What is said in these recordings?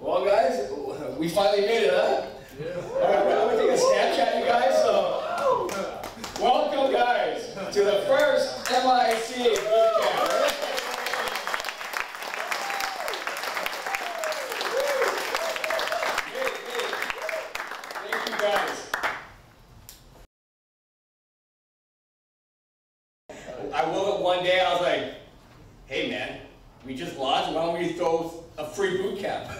Well, guys, we finally made it, huh? Yeah. I'm going to take a Snapchat, you guys. So, welcome, guys, to the first MIC BootCamp. Thank you, guys. I woke up one day, I was like, hey, man, we just launched, why don't we throw a free boot camp?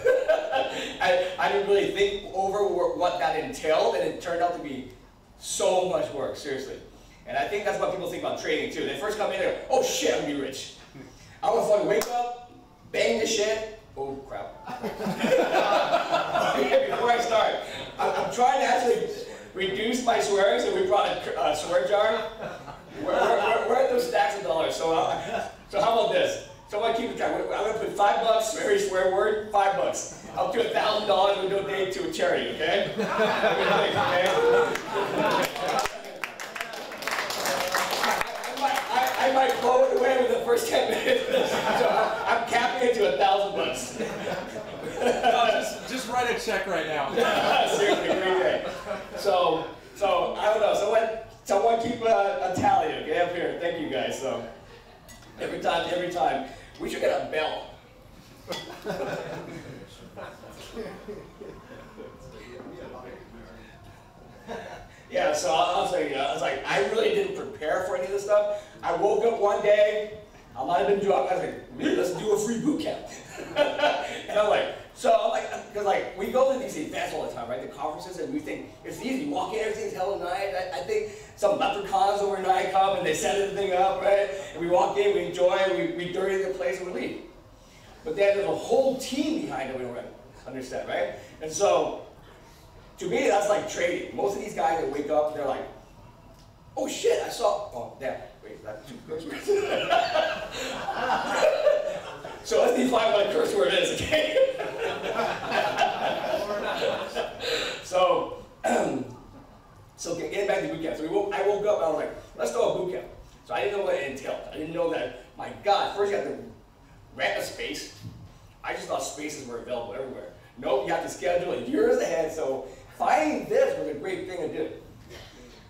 I didn't really think over what that entailed, and it turned out to be so much work, seriously. And I think that's what people think about trading too. They first come in, they go, oh shit, I'm gonna be rich. I want to fucking wake up, bang this shit. Oh crap. Before I start, I'm trying to actually reduce my swearing, so we brought a swear jar. Where are those stacks of dollars? So how about this? Someone keep track. I'm going to put $5 for every swear word, $5. Up to $1,000 we donate to a charity, okay? I might blow it away within the first 10 minutes. So I'm capping it to $1,000. No, just write a check right now. Seriously, great day. So I don't know. Someone keep a tally, okay, up here. Thank you guys. So every time, we should get a bell. Yeah, so I was like, I really didn't prepare for any of this stuff. I woke up one day, I might have been drunk. I was like, really, let's do a free boot camp. And I'm like, because like we go to these events all the time, right? The conferences, and we think it's easy. You walk in, everything's hella nice. I think some leprechauns overnight come and they set everything up, right? And we walk in, we enjoy, we dirty the place, and we leave. But then there's a whole team behind it we don't understand, right? And so, to me, that's like trading. Most of these guys that wake up, they're like, oh shit, I saw, oh damn, wait, that's too curse words. So let's define what a curse word is, okay? So getting back to boot camp. So I woke up and I was like, let's throw a boot camp. So I didn't know what it entailed. I didn't know that, my God, first you have to rent a space. I just thought spaces were available everywhere. Nope, you have to schedule it years ahead. So finding this was a great thing to do.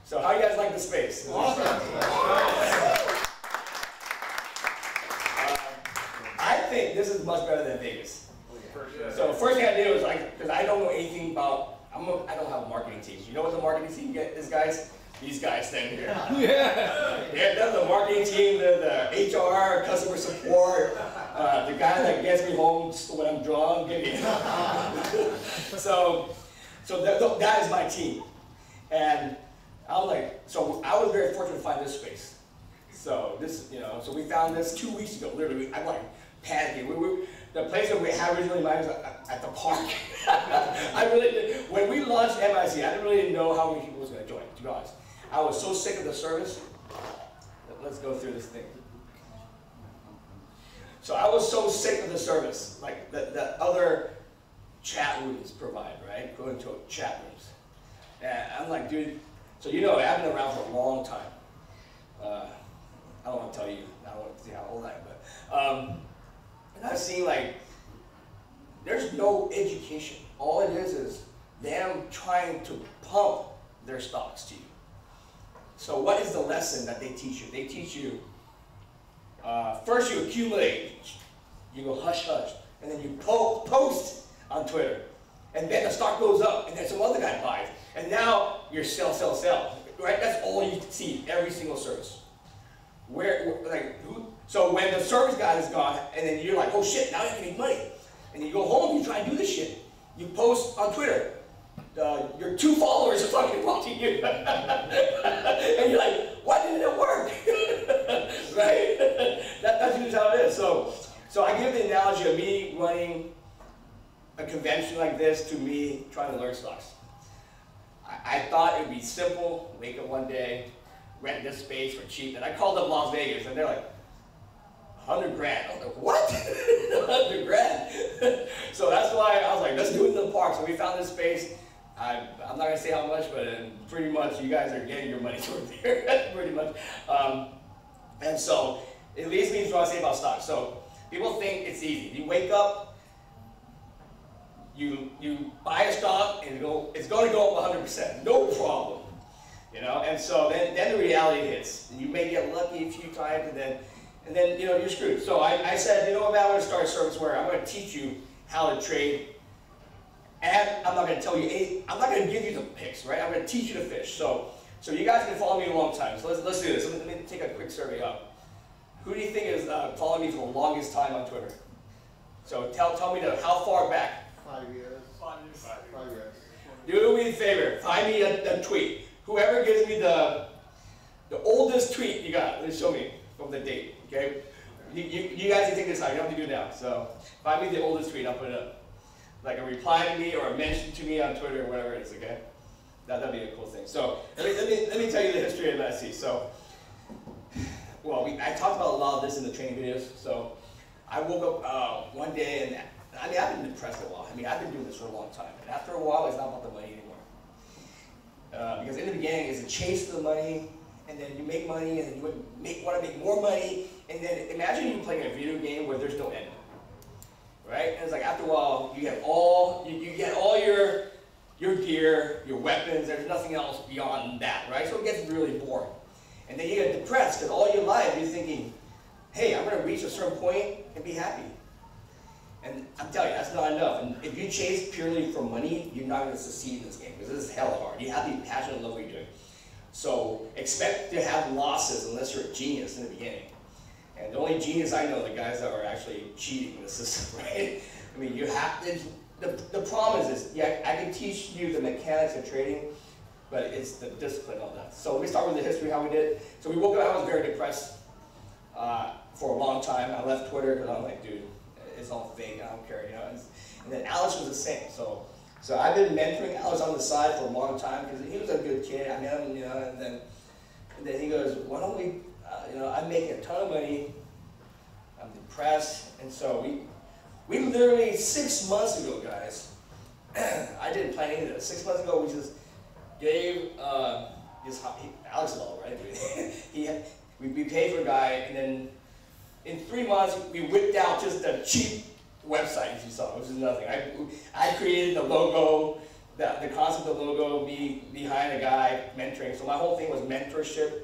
So how do you guys like the space? Awesome. I think this is much better than Vegas. So first thing I did was because I don't know anything about, I don't have a marketing team. You know what the marketing team is, guys? These guys standing here. Yeah. They're the marketing team, the HR, customer support, the guy that gets me home when I'm drunk. So that is my team. And I was like, so I was very fortunate to find this space. So so we found this 2 weeks ago. Literally, I'm like panicking. The place that we had originally was at the park. I really did. When we launched MIC, I didn't really know how many people was going to join, to be honest. I was so sick of the service. Let's go through this thing. So I was so sick of the service, like that other chat rooms provide, right? Go into chat rooms. And I'm like, dude, so I've been around for a long time. I don't want to tell you, I don't want to see how old I am, but and I've seen there's no education. All it is them trying to pump their stocks to you. So what is the lesson that they teach you? They teach you, first you accumulate, you go hush hush, and then you post on Twitter. And then the stock goes up, and then some other guy buys. And now you're sell, right? That's all you see, every single service. So when the service guy is gone, and then you're like, oh shit, now I can make money. And you go home, you try and do this shit. You post on Twitter. Your 2 followers are fucking watching you. And you're like, why didn't it work? Right? That's usually how it is. So I give the analogy of me running a convention like this to me trying to learn stocks. I thought it would be simple, wake up one day, rent this space for cheap. And I called up Las Vegas and they're like, 100 grand. I was like, what? 100 grand? So that's why I was like, let's do it in the park. So we found this space. I'm not going to say how much, but pretty much you guys are getting your money toward there, pretty much. And so it leads me to what I say about stocks. So people think it's easy. You wake up, you buy a stock and it's going to go up 100%, no problem. You know, and so then the reality hits. You may get lucky a few times, and then you know you're screwed. So I said, you know what, I'm going to start a service where I'm going to teach you how to trade, and I'm not going to tell you anything. I'm not going to give you the picks, right? I'm going to teach you to fish. So you guys can follow me a long time. So let's do this. Let me take a quick survey up. Who do you think is following me for the longest time on Twitter? So tell me how far back. 5 years. 5 years. 5 years. Do me a favor. Find me a tweet. Whoever gives me the oldest tweet you got, let's show me from the date, okay? You guys can take this out, you don't have to do it now. So find me the oldest tweet, I'll put it up. Like a reply to me or a mention to me on Twitter or whatever it is, okay? That'd be a cool thing. So let me tell you the history of SC. So, well, I talked about a lot of this in the training videos. So I woke up one day and I mean, I've been depressed a while. I mean, I've been doing this for a long time. And after a while, it's not about the money anymore. Because in the beginning, it's a chase for the money, and then you make money, and then you want to make more money, and then imagine you playing a video game where there's no end, right? And it's like after a while, you get all your gear, your weapons. There's nothing else beyond that, right? So it gets really boring, and then you get depressed because all your life you're thinking, hey, I'm going to reach a certain point and be happy. And I'm telling you, that's not enough. And if you chase purely for money, you're not going to succeed in this game because this is hella hard. You have to be passionate and love what you're doing. So expect to have losses unless you're a genius in the beginning. And the only genius I know are the guys that are actually cheating in the system, right? I mean, you have to, the problem is this. Yeah, I can teach you the mechanics of trading, but it's the discipline on that. So let me start with the history, how we did it. So we woke up, I was very depressed for a long time. I left Twitter because I'm like, dude, it's all fake, I don't care, you know. And then Alex was the same. So I've been mentoring Alex on the side for a long time because he was a good kid. I met him, you know, and then he goes, why don't we, you know, I'm making a ton of money, I'm depressed, and so we literally 6 months ago, guys, I didn't plan any of this. 6 months ago, we just gave Alex Law, right? we paid for a guy, and then in 3 months, we whipped out just a cheap website, as you saw, which is nothing. I created the logo, the concept of the logo, me behind a guy mentoring. So my whole thing was mentorship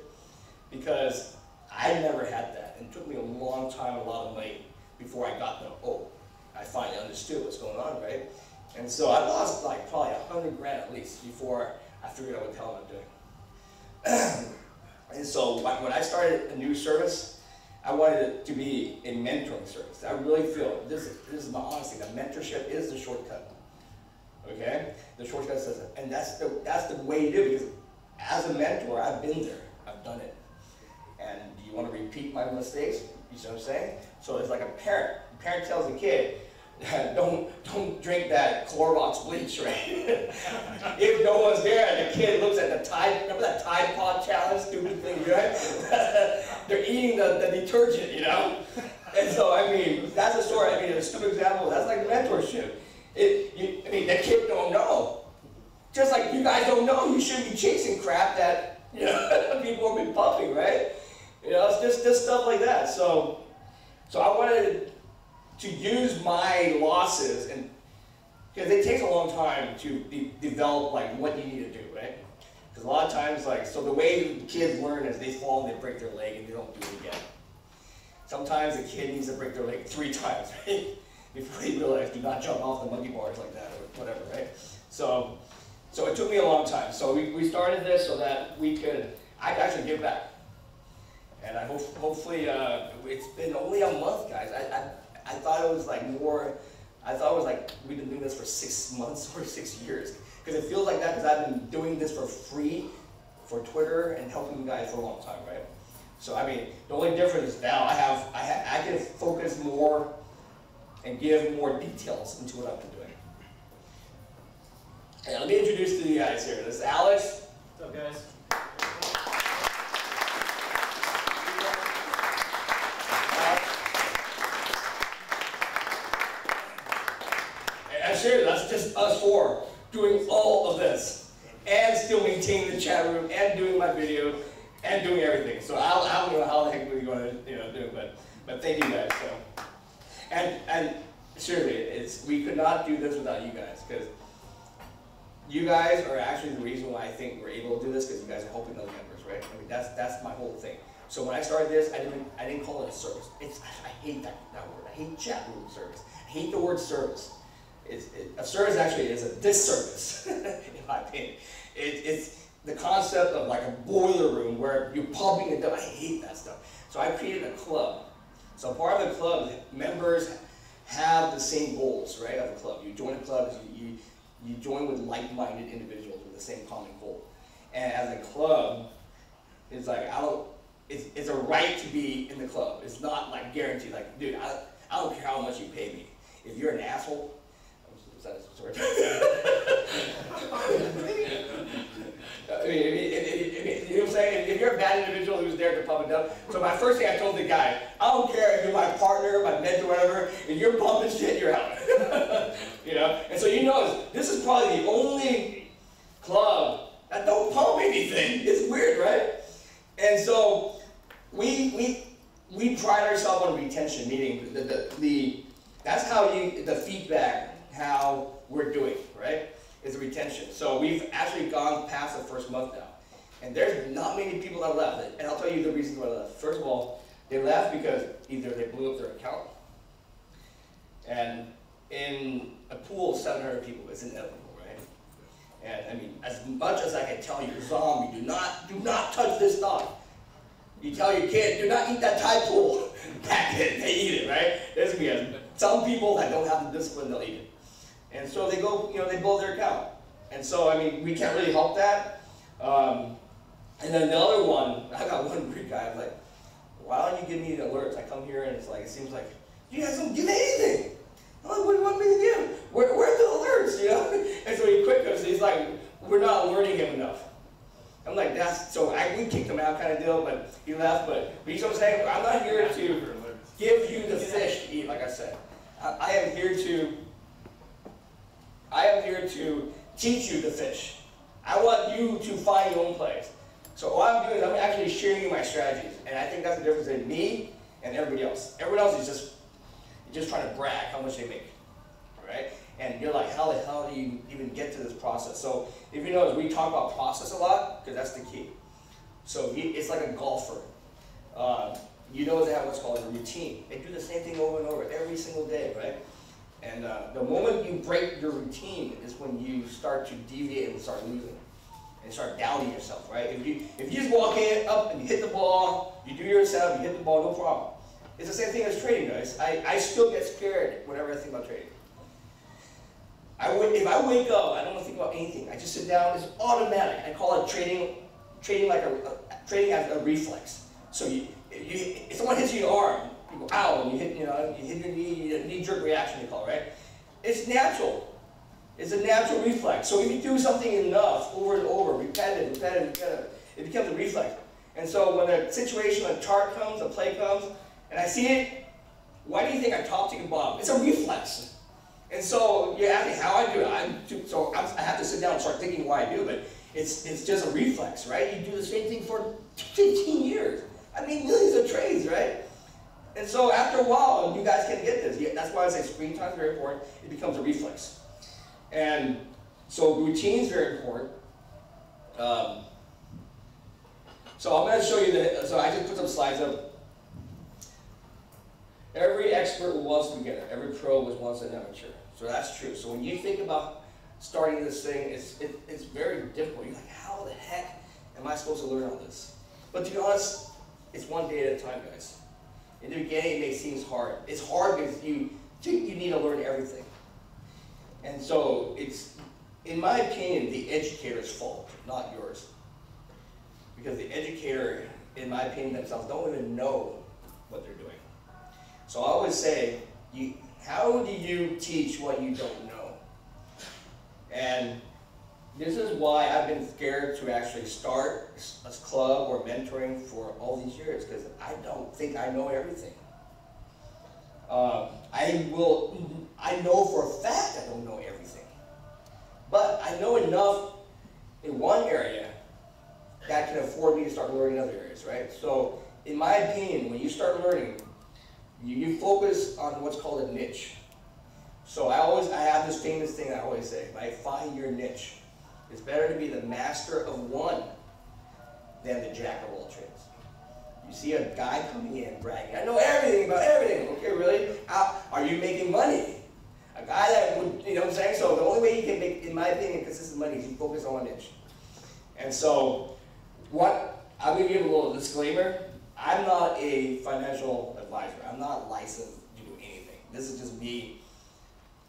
because I never had that. And it took me a long time, a lot of money before I got I finally understood what's going on, right? And so I lost like probably 100 grand at least before I figured out what the hell I'm doing. And so when I started a new service, I wanted it to be a mentoring service. I really feel, this is my honesty, that mentorship is the shortcut, okay? The shortcut says it, and that's the way you do it, because as a mentor, I've been there, I've done it. And do you want to repeat my mistakes? You see what I'm saying? So it's like a parent. A parent tells a kid, don't drink that Clorox bleach, right? If no one's there and the kid looks at the Tide, remember that Tide Pod challenge, stupid thing, right? They're eating the detergent, you know? And so, I mean, that's a story, I mean, a stupid example, that's like mentorship. I mean, the kid don't know. Just like you guys don't know, you shouldn't be chasing crap that, you know, people have been pumping, right? You know, it's just stuff like that. So I wanted to use my losses, and because it takes a long time to develop like what you need to do, right? Because a lot of times, like, so the way kids learn is they fall and they break their leg and they don't do it again. Sometimes the kid needs to break their leg 3 times, right? Before they realize, do not jump off the monkey bars like that or whatever, right? So it took me a long time. So we started this so that I could actually give back. And I hopefully, it's been only a month, guys. I thought it was like more, I thought it was like we've been doing this for 6 months or 6 years. Because it feels like that because I've been doing this for free for Twitter and helping you guys for a long time, right? So I mean, the only difference is now I can focus more and give more details into what I've been doing. And let me introduce to you guys here. This is Alex. What's up, guys? And seriously, that's just us 4 doing all of this and still maintaining the chat room and doing my video and doing everything. So I don't know how the heck we're going to do, but thank you guys. So and seriously, we could not do this without you guys, because you guys are actually the reason why I think we're able to do this, because you guys are helping other members, right? I mean, that's my whole thing. So when I started this, I didn't call it a service. I hate that word. I hate chat room service. I hate the word service. A service actually is a disservice, in my opinion. It's the concept of like a boiler room where you're pumping it down. I hate that stuff. So I created a club. So part of the club, members have the same goals, right, of the club. You join a club, you join with like-minded individuals with the same common goal. And as a club, it's like, it's a right to be in the club. It's not like guaranteed, like, dude, I don't care how much you pay me. If you're an asshole, sorry. I mean, you know what I'm saying? If you're a bad individual who's there to pump it up. So my first thing I told the guy, I don't care if you're my partner, my mentor, whatever, if you're pumping shit, you're out. You know? And so you notice, this is probably the only club that don't pump anything. It's weird, right? And so we pride ourselves on retention, meaning that's how the feedback, how we're doing, right, is the retention. So we've actually gone past the first month now. And there's not many people that left. And I'll tell you the reasons why they left. First of all, they left because either they blew up their account, and in a pool of 700 people, it's inevitable, right? And I mean, as much as I can tell you, zombie, do not touch this stuff. You tell your kid, do not eat that Thai pool packet, they eat it, right? There's gonna be some people that don't have the discipline, they'll eat it. And so they go, they blow their account. And so, I mean, we can't really help that. And then the other one, I got one Greek guy, I'm like, why don't you give me the alerts? I come here and it's like, it seems like, you guys don't give anything. I'm like, what do you want me to give? Where are the alerts, And so he quit because he's like, we're not alerting him enough. I'm like, we kicked him out kind of deal, but he left. But you know what I'm saying? I'm not here to give you the fish to eat, like I said. I am here to teach you the fish. I want you to find your own place. So all I'm doing is I'm actually sharing you my strategies. And I think that's the difference in me and everybody else. Everyone else is just trying to brag how much they make, right? And you're like, how the hell do you even get to this process? So if you notice, we talk about process a lot because that's the key. So it's like a golfer. You know they have what's called a routine. They do the same thing over and over every single day, right? And the moment you break your routine is when you start to deviate and start losing and start doubting yourself, right? If you just walk in, up, and you hit the ball, you do your setup, you hit the ball, no problem. It's the same thing as trading, guys. I still get scared whenever I think about trading. If I wake up, I don't want to think about anything. I just sit down. It's automatic. I call it trading trading as a reflex. So if someone hits you in the arm, you go ow, and you hit your knee, knee-jerk reaction you call it, right? It's natural. It's a natural reflex. So if you do something enough, over and over, repetitive, it becomes a reflex. And so when a situation, a chart comes, a play comes, and I see it, why do you think I top to bottom? It's a reflex. And so you ask me how I do it. I have to sit down and start thinking why I do it. It's just a reflex, right? You do the same thing for 15 years. I mean, millions of trades, right? And so after a while, you guys can get this. That's why I say screen time is very important. It becomes a reflex. And so routine is very important. So I'm going to show you so I just put some slides up. Every expert wants to be beginner. Every pro was once an amateur. So that's true. So when you think about starting this thing, it's very difficult. You're like, how the heck am I supposed to learn all this? But to be honest, it's one day at a time, guys. In the beginning, it may seem hard. It's hard because you think you need to learn everything. And so it's, in my opinion, the educator's fault, not yours. Because the educator, in my opinion, themselves don't even know what they're doing. So I always say, how do you teach what you don't know? And this is why I've been scared to actually start a club or mentoring for all these years, because I don't think I know everything. I know for a fact I don't know everything. But I know enough in one area that can afford me to start learning other areas, right? So in my opinion, when you start learning, you focus on what's called a niche. So I have this famous thing I always say, right? Find your niche. It's better to be the master of one than the jack of all trades. You see a guy coming in bragging, I know everything about everything. Okay, really? Are you making money? A guy that would, you know what I'm saying? So the only way you can make, in my opinion, consistent money is you focus on one niche. And so, I'm going to give a little disclaimer. I'm not a financial advisor. I'm not licensed to do anything. This is just me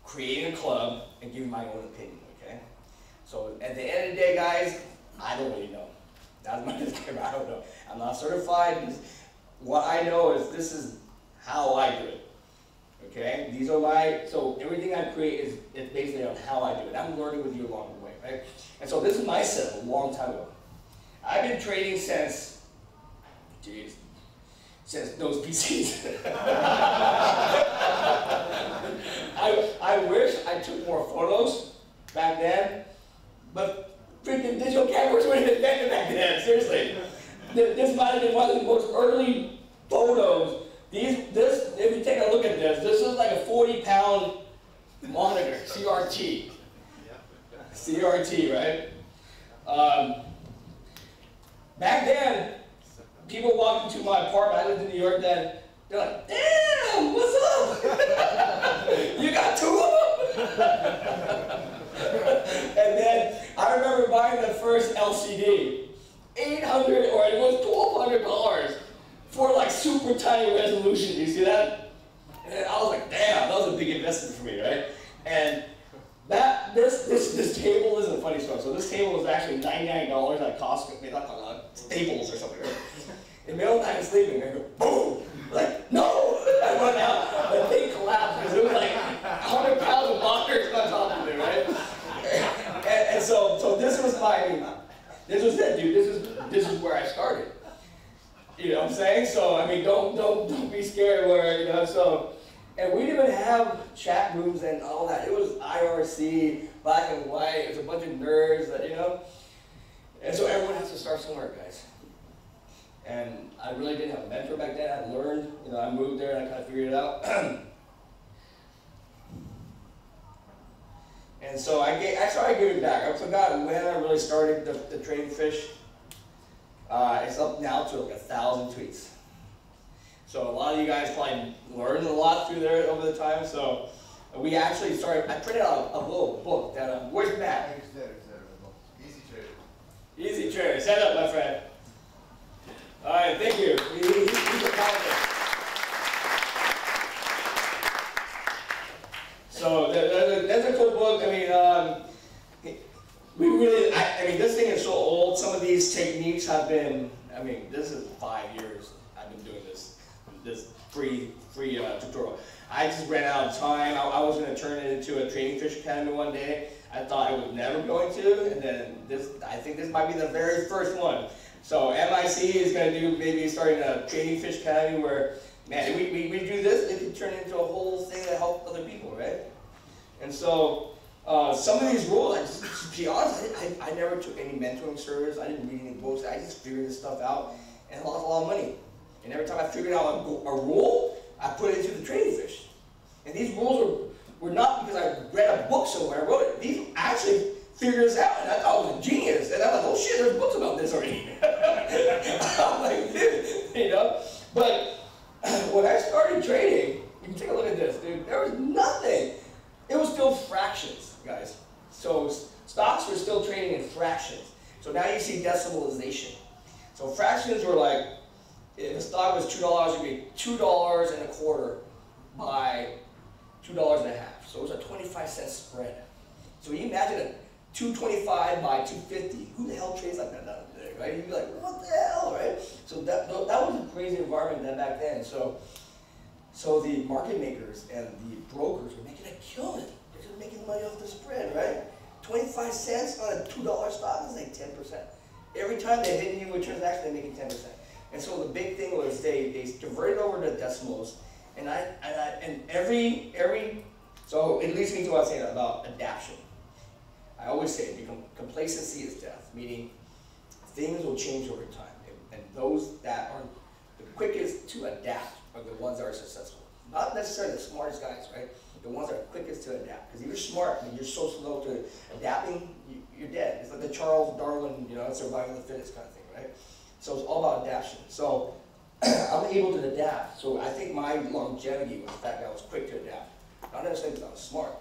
creating a club and giving my own opinion, okay? So at the end of the day, guys, I don't really know. That's my disclaimer. I don't know. I'm not certified. What I know is this is how I do it. Okay? These are so everything I create is basically on how I do it. I'm learning with you along the way, right? And so this is my setup a long time ago. I've been trading since those PCs. I wish I took more photos back then, but freaking digital cameras weren't invented back then, seriously. This might have been one of the most early photos. If you take a look at this is like a 40-pound monitor, CRT. CRT, right? Back then, people walked into my apartment, I lived in New York then, they're like, damn, what's up? You got two of them? And then, I remember buying the first LCD, $800, or it was $1,200 for like super tiny resolution, you see that? And I was like, damn, that was a big investment for me, right? And this table is a funny story. So this table was actually $99 at Costco, not Staples or something. Right? In the middle of the night, I'm sleeping, and I go, boom! Like, no! I run out, the thing collapsed because it was like 100 pounds of monitors on top of it, right? And so this was this was it, dude. This is where I started. You know what I'm saying? So I mean, don't be scared where, you know, so. And we didn't even have chat rooms and all that. It was IRC, black and white. It was a bunch of nerds that, you know. And so everyone has to start somewhere, guys. And I really didn't have a mentor back then. I learned, you know, I moved there and I kind of figured it out. And so I started giving back. I forgot when I really started the trading fish. It's up now to like 1,000 tweets. So a lot of you guys probably learned a lot through there over the time. So we actually started, I printed out a little book that, where's Matt? Easy Trader. Easy Trader, stand up, my friend. All right, thank you. He's a powerful. So that's a cool book. I mean, I mean, this thing is so old. Some of these techniques have been, I mean, this is 5 years I've been doing this free tutorial. I just ran out of time. I was going to turn it into a Trading Fish Academy one day. I thought I was never going to, and then I think this might be the very first one. So MIC is going to do maybe starting a Trading Fish Academy where, man, we do this, it can turn into a whole thing that helps other people, right? And so some of these rules, to be honest, I never took any mentoring service. I didn't read any books. I just figured this stuff out and lost a lot of money. And every time I figured out a rule, I put it into the Trading Fish. And these rules were not because I read a book somewhere, I wrote it. These actually figured this out, and I thought I was a genius. And I'm like, oh shit, there's books about this already. I'm like, dude, you know? But when I started trading, you can take a look at this, dude. There was nothing. It was still fractions, guys. So stocks were still trading in fractions. So now you see decimalization. So fractions were like, if a stock was $2, it'd be $2.25 by $2.50. So it was a 25-cent spread. So you imagine a $2.25 by $2.50. Who the hell trades like that today, right? You'd be like, what the hell, right? So that was a crazy environment back then. So the market makers and the brokers were making a killing. They're just making money off the spread, right? 25 cents on a $2 stock is like 10%. Every time they hit you with a transaction, they're making 10%. And so the big thing was they diverted over to decimals, and so it leads me to what I was saying about adaptation. I always say complacency is death, meaning things will change over time, and those that are the quickest to adapt are the ones that are successful. Not necessarily the smartest guys, right? The ones that are quickest to adapt. Because if you're smart and you're so slow to adapting, you're dead. It's like the Charles Darwin, survival of the fittest kind of thing, right? So it's all about adaptation. So I'm able to adapt. So I think my longevity was the fact that I was quick to adapt. Not necessarily because I was smart.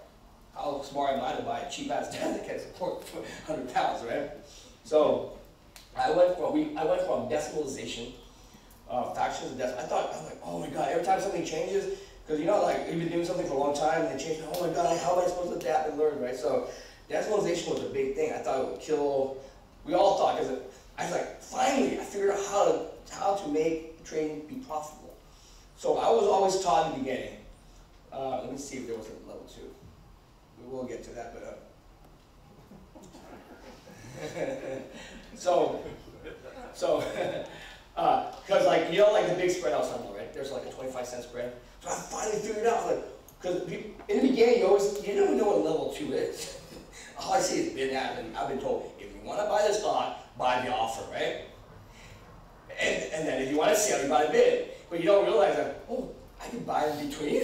How smart am I to buy a cheap ass desk that can support 100 pounds, right? So I went from decimalization, fractions of decimal. I was like, oh my God, every time something changes, because like you've been doing something for a long time and they change, oh my God, how am I supposed to adapt and learn, right? So decimalization was a big thing. I thought it would kill, we all thought, because I was like, finally, I figured out how to make trading be profitable. So I was always taught in the beginning. Let me see if there was a level 2. We will get to that, but because like the big spread I was talking about, right? There's like a 25-cent spread. So I finally figured out, because in the beginning you never know what level 2 is. All I see is bid ask, and I've been told if you want to buy the stock, buy the offer, right? And then if you want to sell, you buy the bid. But you don't realize that, oh, I can buy in between,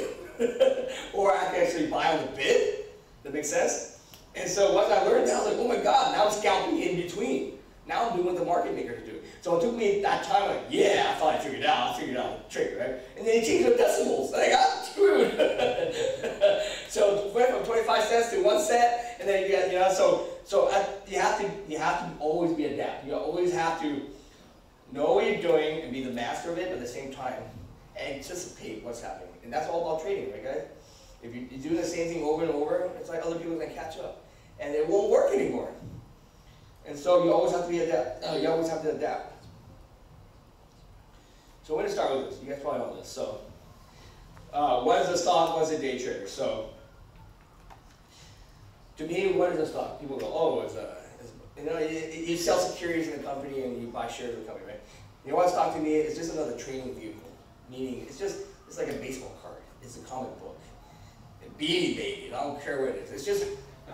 or I can actually buy on the bid. That makes sense? And so once I learned that, I was like, oh my God, now I'm scalping in between. Now I'm doing what the market makers do. So it took me that time, like, yeah, I thought I figured it out. I figured out the trick, right? And then they changed the decimals, and I got screwed. So it went from 25 cents to 1 cent, and then you have to always be adaptive. You always have to know what you're doing and be the master of it, but at the same time, anticipate what's happening. And that's all about trading, right, guys? If you're doing the same thing over and over, it's like other people are going to catch up. And it won't work anymore. And so you always have to adapt. So we're going to start with this. You guys probably know this. So what is a stock? What is a day trader? So to me, what is a stock? People go, oh, you sell securities in a company and you buy shares of the company, right? You know what a stock to me is? It's just another trading vehicle. Meaning it's like a baseball card. It's a comic book. A Beanie Baby. I don't care what it is. It's just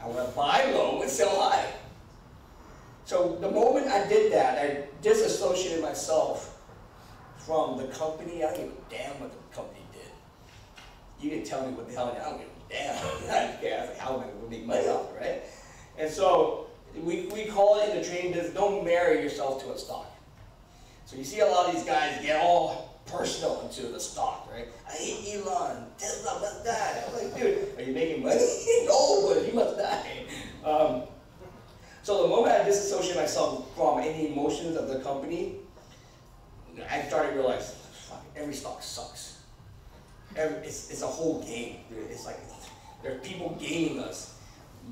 I want to buy low and sell high. So the moment I did that, I disassociated myself from the company. I don't give a damn what the company did. You can tell me what the hell, I don't give a damn. I don't care. How am I going to make money off it, right? And so we call it in the trading business, don't marry yourself to a stock. So you see a lot of these guys get all personal into the stock, right? I hate Elon, Tesla, must die. I'm like, dude, are you making money? No, but you must die. So the moment I disassociate myself from any emotions of the company, I started to realize, fuck, every stock sucks. It's a whole game, dude. It's like, there's people gaming us.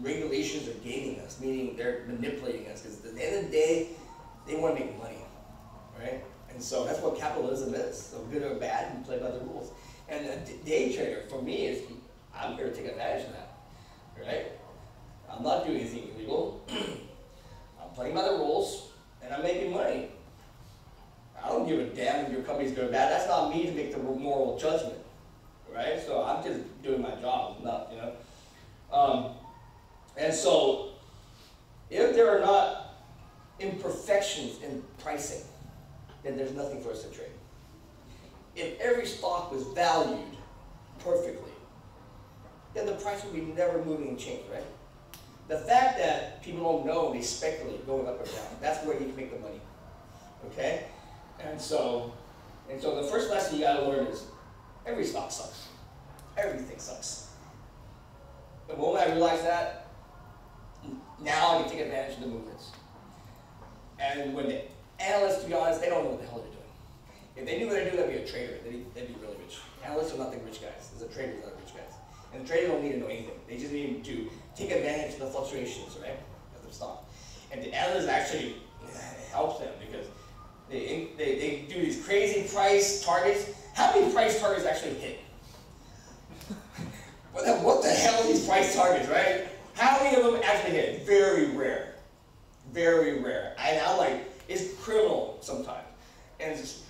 Regulations are gaming us, meaning they're manipulating us, because at the end of the day, they want to make money, right? And so that's what capitalism is. So good or bad, you play by the rules. And a day trader, for me, is I'm here to take advantage of that, right? I'm not doing anything illegal. I'm playing by the rules, and I'm making money. I don't give a damn if your company's good or bad. That's not me to make the moral judgment, right? So I'm just doing my job, not, and so if there are not imperfections in pricing, then there's nothing for us to trade. If every stock was valued perfectly, then the price would be never moving and change, right? The fact that people don't know, they speculate going up or down, that's where you can make the money, okay? And so the first lesson you gotta learn is every stock sucks. Everything sucks. The moment I realized that, now I can take advantage of the movements. And when the analysts, to be honest, they don't know what the hell they're doing. If they knew what they're doing, they'd be a trader. They'd be really rich. Analysts are not the rich guys. There's a traders that are rich guys. And the traders don't need to know anything. They just need to take advantage of the fluctuations, right, of the stock. And the analysts actually helps them because they do these crazy price targets. How many price targets actually hit? What the hell are these price targets, right? How many of them actually hit? Very rare. Very rare. And I'm like, it's criminal sometimes.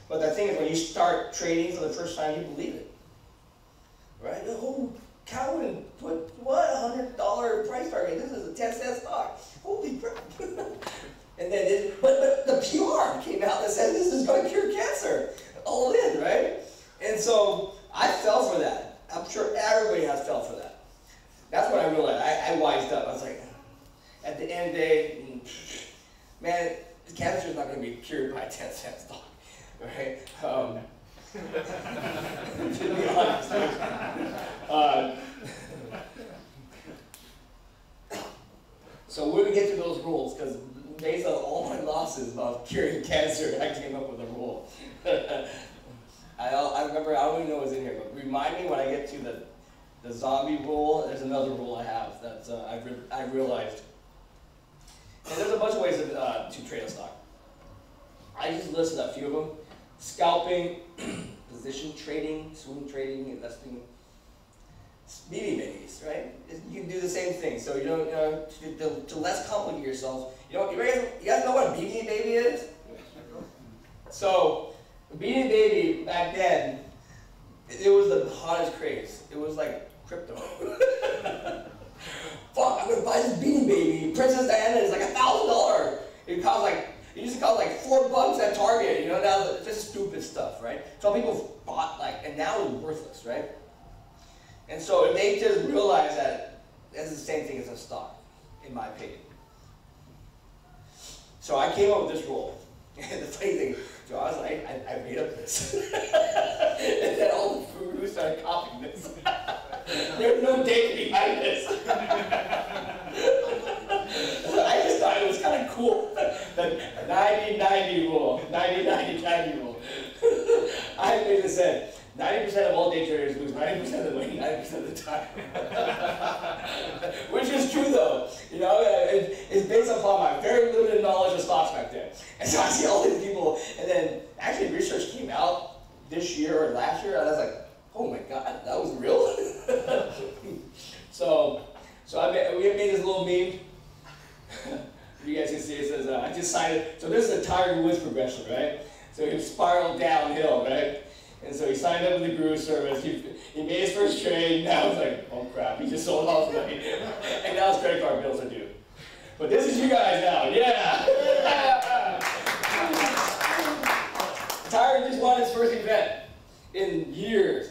But the thing is, when you start trading for the first time, you believe it. Right? Oh, Calvin put what? $100 price target. This is a 10-cent stock. Holy crap. And then but the PR came out that said this is going to cure cancer. All in, right? And so I fell for that. fell for that. That's when I realized, I wised up. I was like, at the end of the day, man, cancer is not going to be cured by a 10-cent stock, right? To be honest. So we're going to get to those rules, because based on all my losses of curing cancer, I came up with a rule. I remember, I don't even know what's in here, but remind me when I get to the zombie rule. There's another rule I have that I've realized. And there's a bunch of ways to trade a stock. I just listed a few of them. Scalping, position trading, swing trading, investing, BB babies, right? You can do the same thing. So you know, to less complicate yourself. You guys know what a BB baby is? So a BB baby back then, it was the hottest craze. It was like crypto. Fuck, I'm gonna buy this Beanie Baby. Princess Diana is like $1,000. It used to cost like $4 at Target. You know, now it's just stupid stuff, right? So people bought and now it's worthless, right? And so they just realized that that's the same thing as a stock, in my opinion. So I came up with this rule. And the funny thing, so I was like, I made up this. And then all the gurus started copying this. There's no data behind this. I just thought it was kind of cool. The 90-90 rule, 90-90-90 rule. I basically said, 90% of all day traders lose 90% of the money 90% of the time. Which is true though. You know, it's based upon my very limited knowledge of stocks back then. And so I see all these people, and then actually research came out this year or last year, and I was like, oh my god, that was real? So we made this little meme. You guys can see it says, I just signed it. So this is a Tiger Woods progression, right? So he spiraled downhill, right? And so he signed up with the guru service. He made his first trade. Now it's like, oh crap, he just sold all his money. And now his credit card bills are due. But this is you guys now, yeah! Tiger just won his first event in years.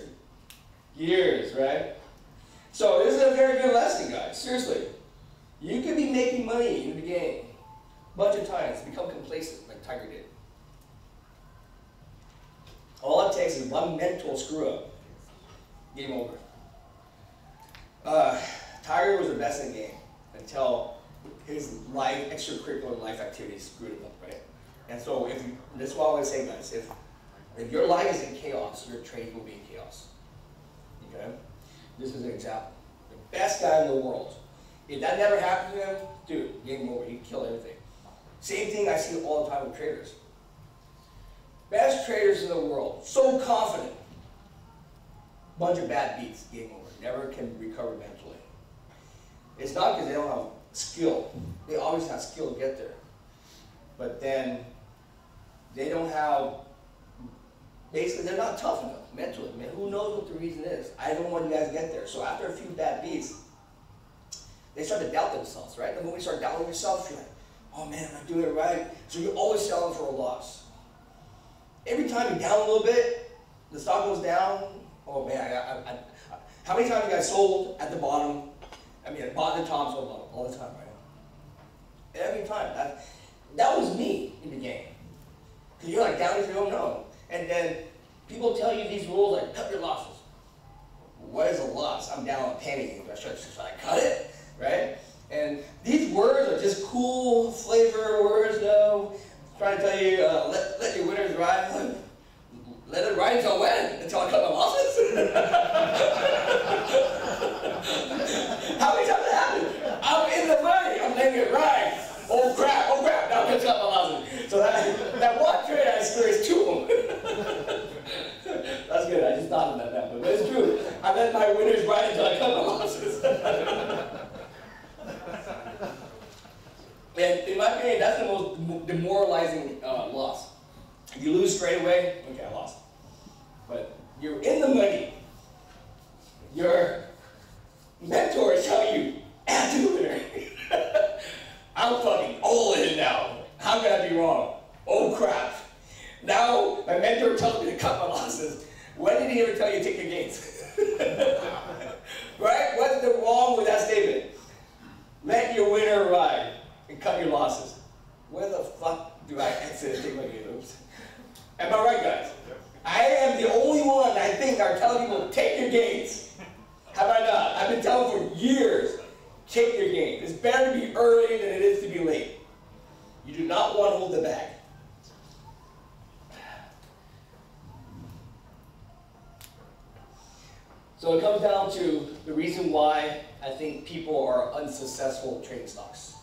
Years, right? So this is a very good lesson, guys, seriously. You can be making money in the game a bunch of times, become complacent like Tiger did. All it takes is one mental screw up. Game over. Tiger was the best in the game until his extracurricular life activities screwed him up, right? And so this is what I always say, guys, if your life is in chaos, your trade will be in chaos. Okay? This is an example. The best guy in the world. If that never happened to him, dude, game over, he'd kill everything. Same thing I see all the time with traders. Best traders in the world, so confident. Bunch of bad beats, game over. Never can recover mentally. It's not because they don't have skill. They always have skill to get there. But then they don't have, basically they're not tough enough mentally. Man, who knows what the reason is? I don't want you guys to get there. So after a few bad beats, they start to doubt themselves, right? The moment you start doubting yourself, you're like, oh man, am I doing it right? So you're always selling for a loss. Every time you're down a little bit, the stock goes down. Oh man, how many times you guys sold at the bottom? I mean, at the top, sold bottom, all the time, right? Every time. That was me in the game. Because you're like down if you don't know. And then people tell you these rules like, cut your losses. What is a loss? I'm down on panicking. Should I cut it? Right? And these words are just cool flavor words, no. Trying to tell you, let your winners ride. Let it ride until when? Until I cut my losses? How many times has that happened? I'm in the money. I'm letting it ride. Oh crap, now I'm going to cut my losses. So that one trade I experienced two of them. That's good, I just thought of that now, but it's true. I let my winners ride until I cut my losses. And in my opinion, that's the most demoralizing loss. If you lose straight away, okay, I lost. But you're in the money. Your mentor is telling you, add to the winner. I'm fucking all in now. How can I be wrong? Oh crap. Now my mentor tells me to cut my losses. When did he ever tell you to take your gains? Right? cut your losses. Where the fuck do I exit and take my games? Am I right, guys? I am the only one I think are telling people, take your gains. Have I not? I've been telling for years, take your gains. It's better to be early than it is to be late. You do not want to hold the bag. So it comes down to the reason why I think people are unsuccessful trading stocks.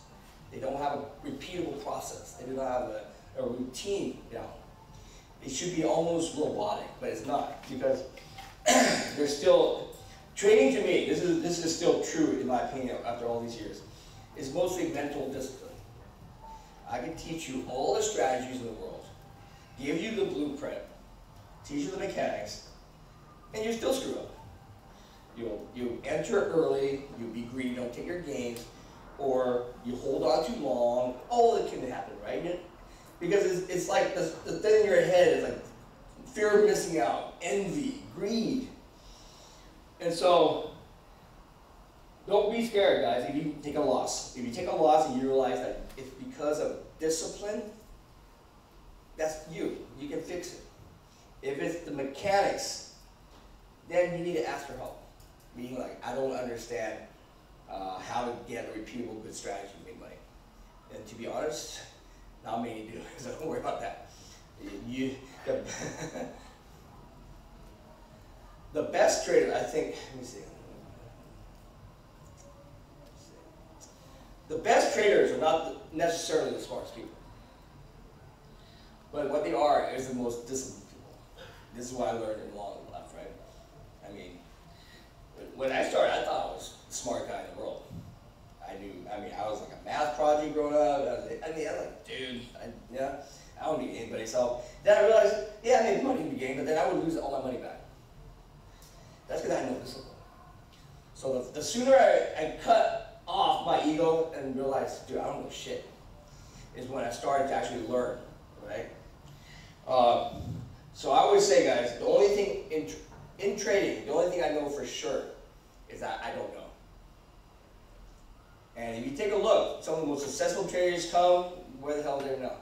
They don't have a repeatable process. They do not have a routine. It should be almost robotic, but it's not, because there's still trading. To me, this is still true in my opinion after all these years. Is mostly mental discipline. I can teach you all the strategies in the world, give you the blueprint, teach you the mechanics, and you still screw up. You enter through, you be greedy, don't take your gains, or you hold on too long. All that can happen, right? Because it's like the thing in your head is like fear of missing out, envy, greed. And so, don't be scared, guys, if you take a loss. If you take a loss and you realize that it's because of discipline, that's you. You can fix it. If it's the mechanics, then you need to ask for help. Meaning, like, I don't understand how to get a repeatable good strategy to make money. And to be honest, not many do, so don't worry about that. The best traders, I think, let me see. The best traders are not necessarily the smartest people. But what they are is the most disciplined people. This is what I learned in long life, right? I mean, when I started, I thought I was the smart guy in the world. I was like a math project growing up. I was like, dude, I don't need anybody. So then I realized, yeah, I made money in the game, but then I would lose all my money back. That's because I had no discipline. So the sooner I cut off my ego and realized, dude, I don't know shit, is when I started to actually learn, right? So I always say, guys, the only thing in trading, the only thing I know for sure is that I don't know. And if you take a look, some of the most successful traders come, where the hell do they know?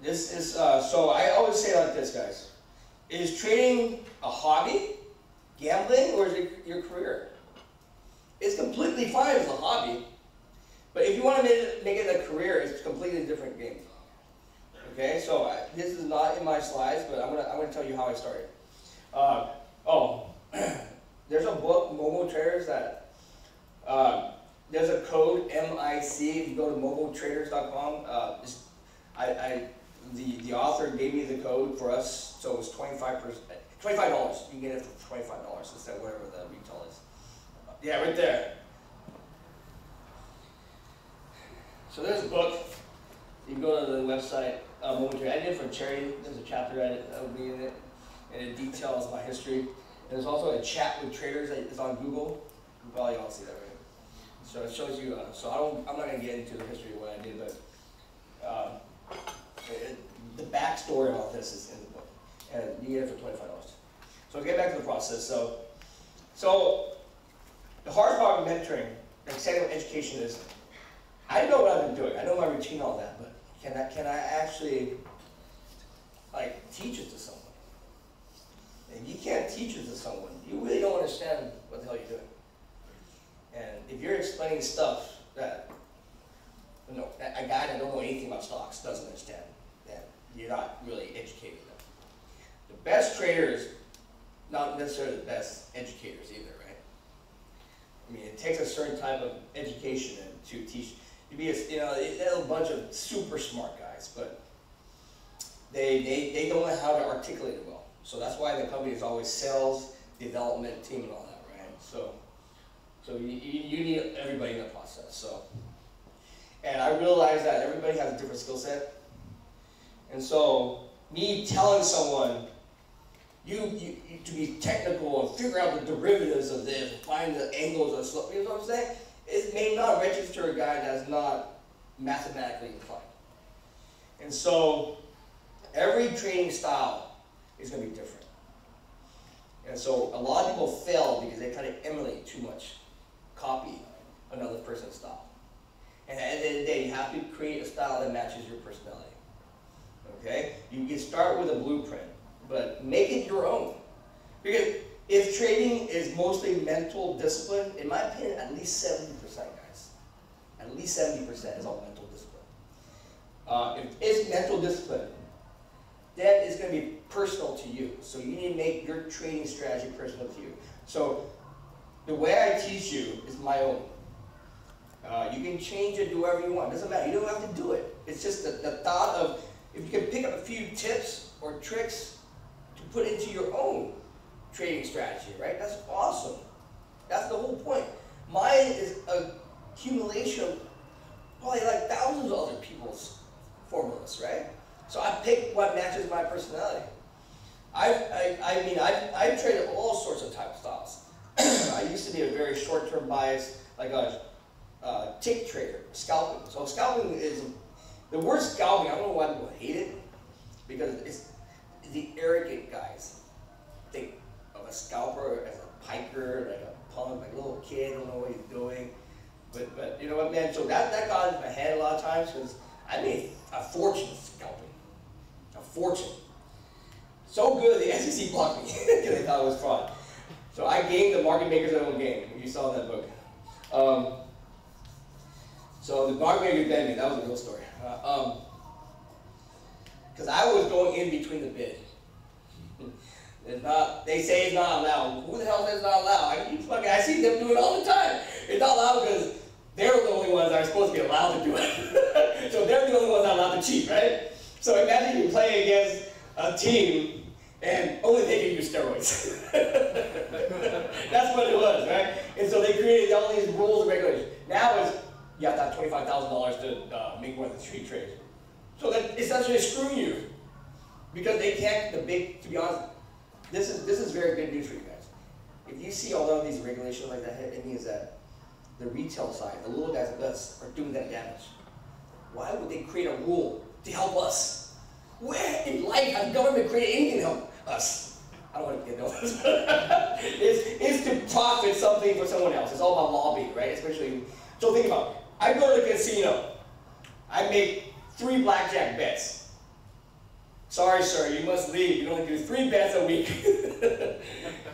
This is, so I always say like this, guys. Is trading a hobby, gambling, or is it your career? It's completely fine as a hobby, but if you want to make it a career, it's a completely different game. Okay, so this is not in my slides, but I'm gonna tell you how I started. There's a book, Momo Traders, that there's a code MIC. If you go to momotraders.com, the author gave me the code for us, so it was $25. You can get it for $25 instead of whatever the retail is. Yeah, right there. So there's a book. You can go to the website. I did it for charity. There's a chapter that will be in it, and it details my history. And there's also a chat with traders that is on Google. You probably all see that, right? So it shows you. I'm not going to get into the history of what I did, but the backstory of all this is in the book, and you get it for $25. So to get back to the process, so the hard part of mentoring, executive education is, I know what I've been doing. I know my routine, all that, but can I actually like teach it to someone? And you can't teach it to someone. You really don't understand what the hell you're doing. And if you're explaining stuff that a guy that don't know anything about stocks doesn't understand, then you're not really educating them. The best traders, not necessarily the best educators either, right? I mean, it takes a certain type of education to teach. To be a bunch of super smart guys, but they don't know how to articulate it well. So that's why the company is always sales, development team, and all that, right? So you need everybody in the process. So, and I realize that everybody has a different skill set, and so me telling someone you to be technical and figure out the derivatives of this, find the angles of slope, you know what I'm saying? It may not register a guy that's not mathematically inclined. And so every trading style is going to be different. And so a lot of people fail because they try to emulate too much, copy another person's style. And at the end of the day, day, you have to create a style that matches your personality. Okay? You can start with a blueprint, but make it your own. Because if trading is mostly mental discipline, in my opinion, at least 70%, guys. At least 70% is all mental discipline. If it's mental discipline, then it's going to be personal to you. So you need to make your trading strategy personal to you. So the way I teach you is my own. You can change it, do whatever you want. It doesn't matter. You don't have to do it. It's just the thought of, if you can pick up a few tips or tricks to put into your own trading strategy, right? That's awesome. That's the whole point. Mine is a accumulation of probably like thousands of other people's formulas, right? So I pick what matches my personality. I've traded all sorts of type of styles. I used to be a very short-term bias, like a tick trader, scalping. So scalping is, the word scalping, I don't know why people hate it, because it's the arrogant guys think of a scalper as a piker, like a punk, like a little kid, don't know what he's doing. But you know what, man, so that got into my head a lot of times, because I made a fortune scalping. A fortune. So good, the SEC blocked me, because they thought it was fraud. So I gamed the market makers own game, you saw that book. So the market makers banned me, that was a real story. Because I was going in between the bid. They say it's not allowed. Who the hell says it's not allowed? I see them do it all the time. It's not allowed because they're the only ones that are supposed to be allowed to do it. So they're the only ones that are allowed to cheat, right? So imagine you play against a team and only they can use steroids. That's what it was, right? And so they created all these rules and regulations. Now it's, you have to have $25,000 to make more than 3 trades. So that essentially screwing you. Because they can't, to be honest, this is very good news for you guys. If you see all of these regulations like that, it means that the retail side, the little guys like us, are doing that damage. Why would they create a rule to help us? Where in life has government created anything to help us? I don't want to get those. It's to profit something for someone else. It's all about lobbying, right? Especially, so think about it. I go to the casino. I make 3 blackjack bets. Sorry, sir, you must leave. You can only do 3 bets a week.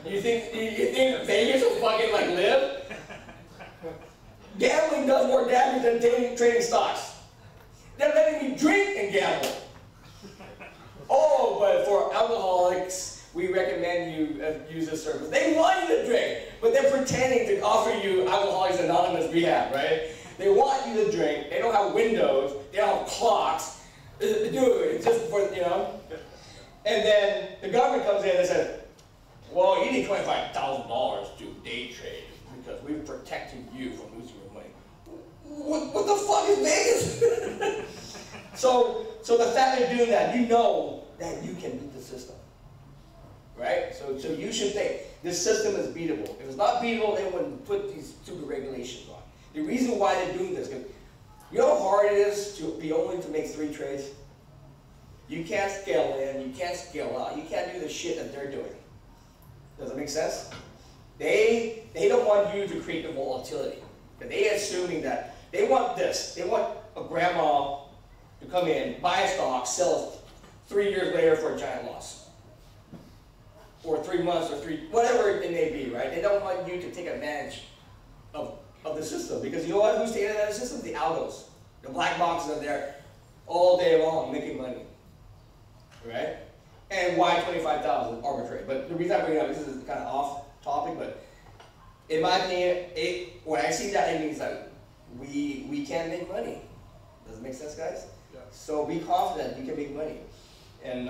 you think Vegas will fucking like live? Gambling does more damage than trading stocks. They're letting me drink and gamble. Oh, but for alcoholics, we recommend you use this service. They want you to drink, but they're pretending to offer you Alcoholics Anonymous rehab, right? They want you to drink. They don't have windows. They don't have clocks. Dude, it's just for, you know. And then the government comes in and says, well, you need $25,000 to day trade because we're protecting you from losing your money. What the fuck is Vegas? So the fact they're doing that, you know that you can beat the system. Right? So you should think this system is beatable. If it's not beatable, they wouldn't put these stupid regulations on. The reason why they're doing this, because you know how hard it is to be only to make 3 trades? You can't scale in, you can't scale out, you can't do the shit that they're doing. Does that make sense? They don't want you to create the volatility. They're assuming that they want this. They want a grandma to come in, buy a stock, sell it 3 years later for a giant loss. Or 3 months, or whatever it may be, right? They don't want you to take advantage of the system. Because you know what? Who's taking advantage of the system? The algos. The black boxes are there all day long making money. Right? And why 25,000 arbitrary? But the reason I bring it up, this is kind of off topic, but in my opinion, when I see that, it means that we can make money. Does it make sense, guys? Yeah. So be confident you can make money. And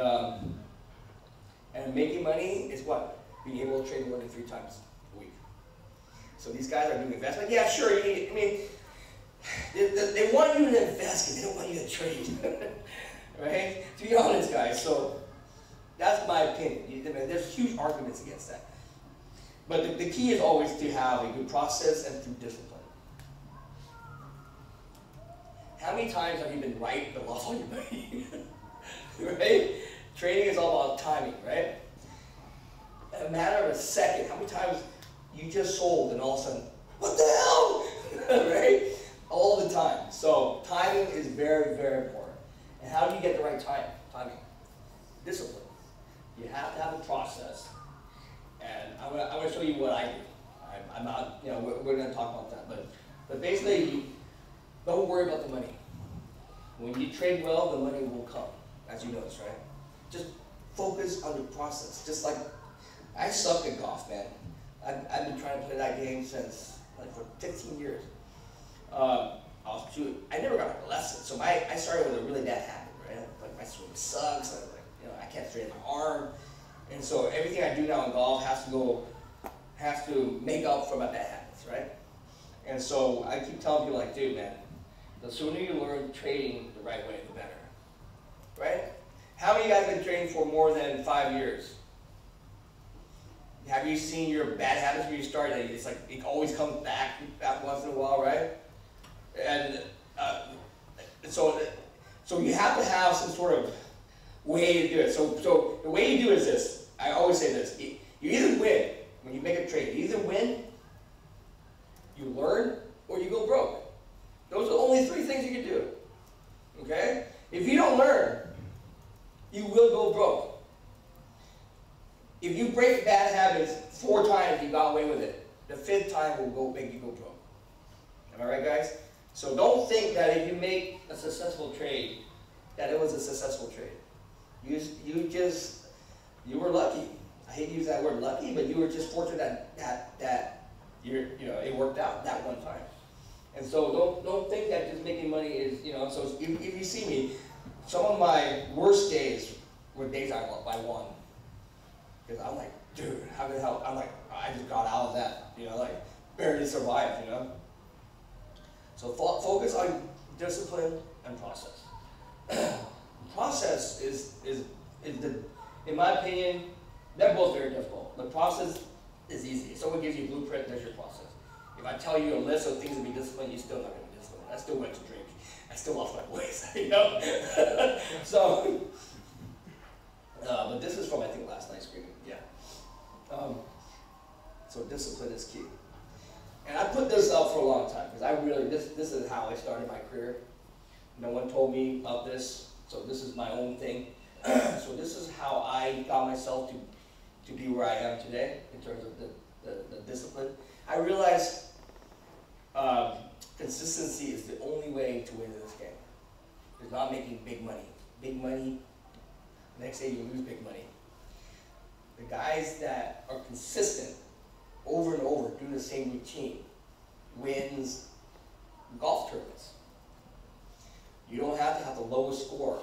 making money is what? Being able to trade more than 3 times a week. So these guys are doing investment. Yeah, sure. I mean, they want you to invest because they don't want you to trade. Right? To be honest, guys. So that's my opinion. There's huge arguments against that. But the key is always to have a good process and through discipline. How many times have you been right but lost all your money? Right? Trading is all about timing, right? In a matter of a second, how many times you just sold and all of a sudden, what the hell? Right? All the time. So timing is very, very important. And how do you get the right timing? Discipline. You have to have a process. And I'm gonna show you what I do. I'm not, you know, we're gonna talk about that. But basically, don't worry about the money. When you trade well, the money will come, as you notice, right? Just focus on the process. Just like, I suck at golf, man. I've been trying to play that game since, like, for 15 years. I never got a lesson, so I started with a really bad habit, right? Like, my swing sucks, I can't straighten my arm, and so everything I do now in golf has to make up for my bad habits, right? And so I keep telling people, like, dude, man, the sooner you learn trading the right way, the better, right? How many of you guys have been trading for more than 5 years? Have you seen your bad habits when you start? It's like it always comes back once in a while, right? And so you have to have some sort of way to do it. So the way you do it is this. I always say this. You either win when you make a trade. You either win, you learn, or you go broke. Those are the only 3 things you can do. Okay? If you don't learn, you will go broke. If you break bad habits 4 times, you got away with it. The 5th time will make you go broke. Am I right, guys? So don't think that if you make a successful trade, that it was a successful trade. You were lucky. I hate to use that word lucky, but you were just fortunate that it worked out that one time. And so don't think that just making money is, so if you see me, some of my worst days were days I won. Because I'm like, dude, how the hell? I'm like, I just got out of that, like barely survived, So focus on discipline and process. Process is in my opinion, they're both very difficult. The process is easy. If someone gives you a blueprint, there's your process. If I tell you a list of things to be disciplined, you're still not going to be disciplined. I still went to drink. I still lost my voice, So, but this is from, I think, last night's screening. Yeah. So discipline is key. And I put this up for a long time because I really, this is how I started my career. No one told me about this, so this is my own thing. So this is how I got myself to be where I am today in terms of the discipline. I realized consistency is the only way to win this game. It's not making big money. Big money, next day you lose big money. The guys that are consistent over and over, doing the same routine, wins golf tournaments. You don't have to have the lowest score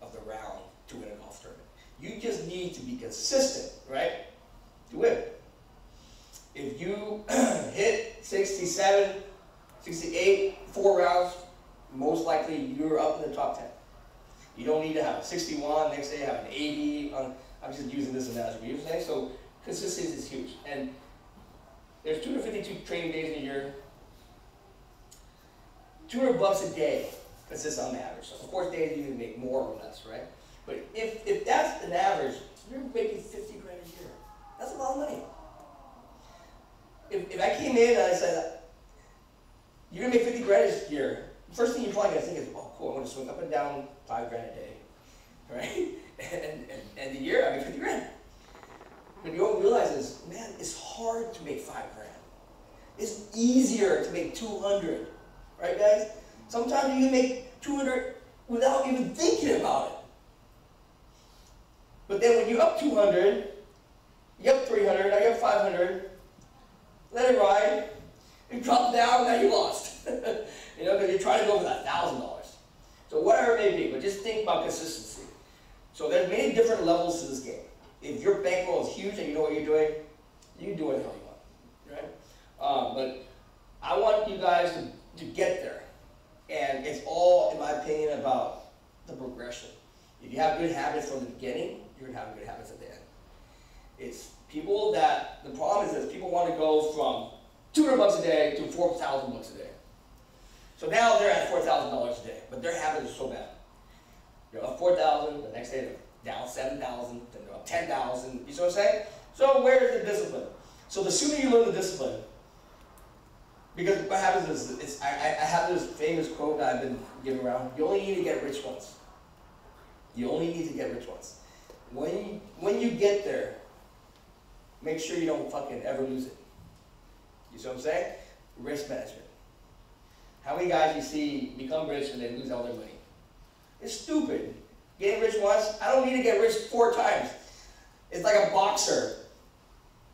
of the round to win a golf tournament. You just need to be consistent, right, to win. If you hit 67, 68, 4 rounds, most likely you're up in the top 10. You don't need to have 61, next day have an 80. I'm just using this analogy. So consistency is huge. And there's 252 training days in a year. $200 a day consists on average. So of course, days you can make more or less, right? But if that's an average, you're making 50 grand a year. That's a lot of money. If I came in and I said, you're gonna make 50 grand a year, the first thing you're probably gonna think is, oh cool, I'm gonna swing up and down 5 grand a day, right? And the year I make 50 grand. What you don't realize is, man, it's hard to make 5 grand. It's easier to make 200, right guys? Sometimes you can make 200 without even thinking about it. But then when you're up 200, you're up 300, now you're up 500, let it ride, you drop down, now you lost. Because you're trying to go for that $1,000. So whatever it may be, but just think about consistency. So there's many different levels to this game. If your bankroll is huge and you know what you're doing, you can do whatever you want, right? But I want you guys to get there. And it's all, in my opinion, about the progression. If you have good habits from the beginning, you're going to have good habits at the end. It's people that, the problem is that people want to go from $200 a day to $4,000 a day. So now they're at $4,000 a day, but their habit is so bad. You're up 4,000, the next day they're down 7,000, then they're up 10,000. You see what I'm saying? So where is the discipline? So the sooner you learn the discipline, Because what happens is, I have this famous quote that I've been giving around, you only need to get rich once. You only need to get rich once. When you get there, make sure you don't fucking ever lose it. You see what I'm saying? Risk management. How many guys you see become rich and they lose all their money? It's stupid. Getting rich once, I don't need to get rich 4 times. It's like a boxer.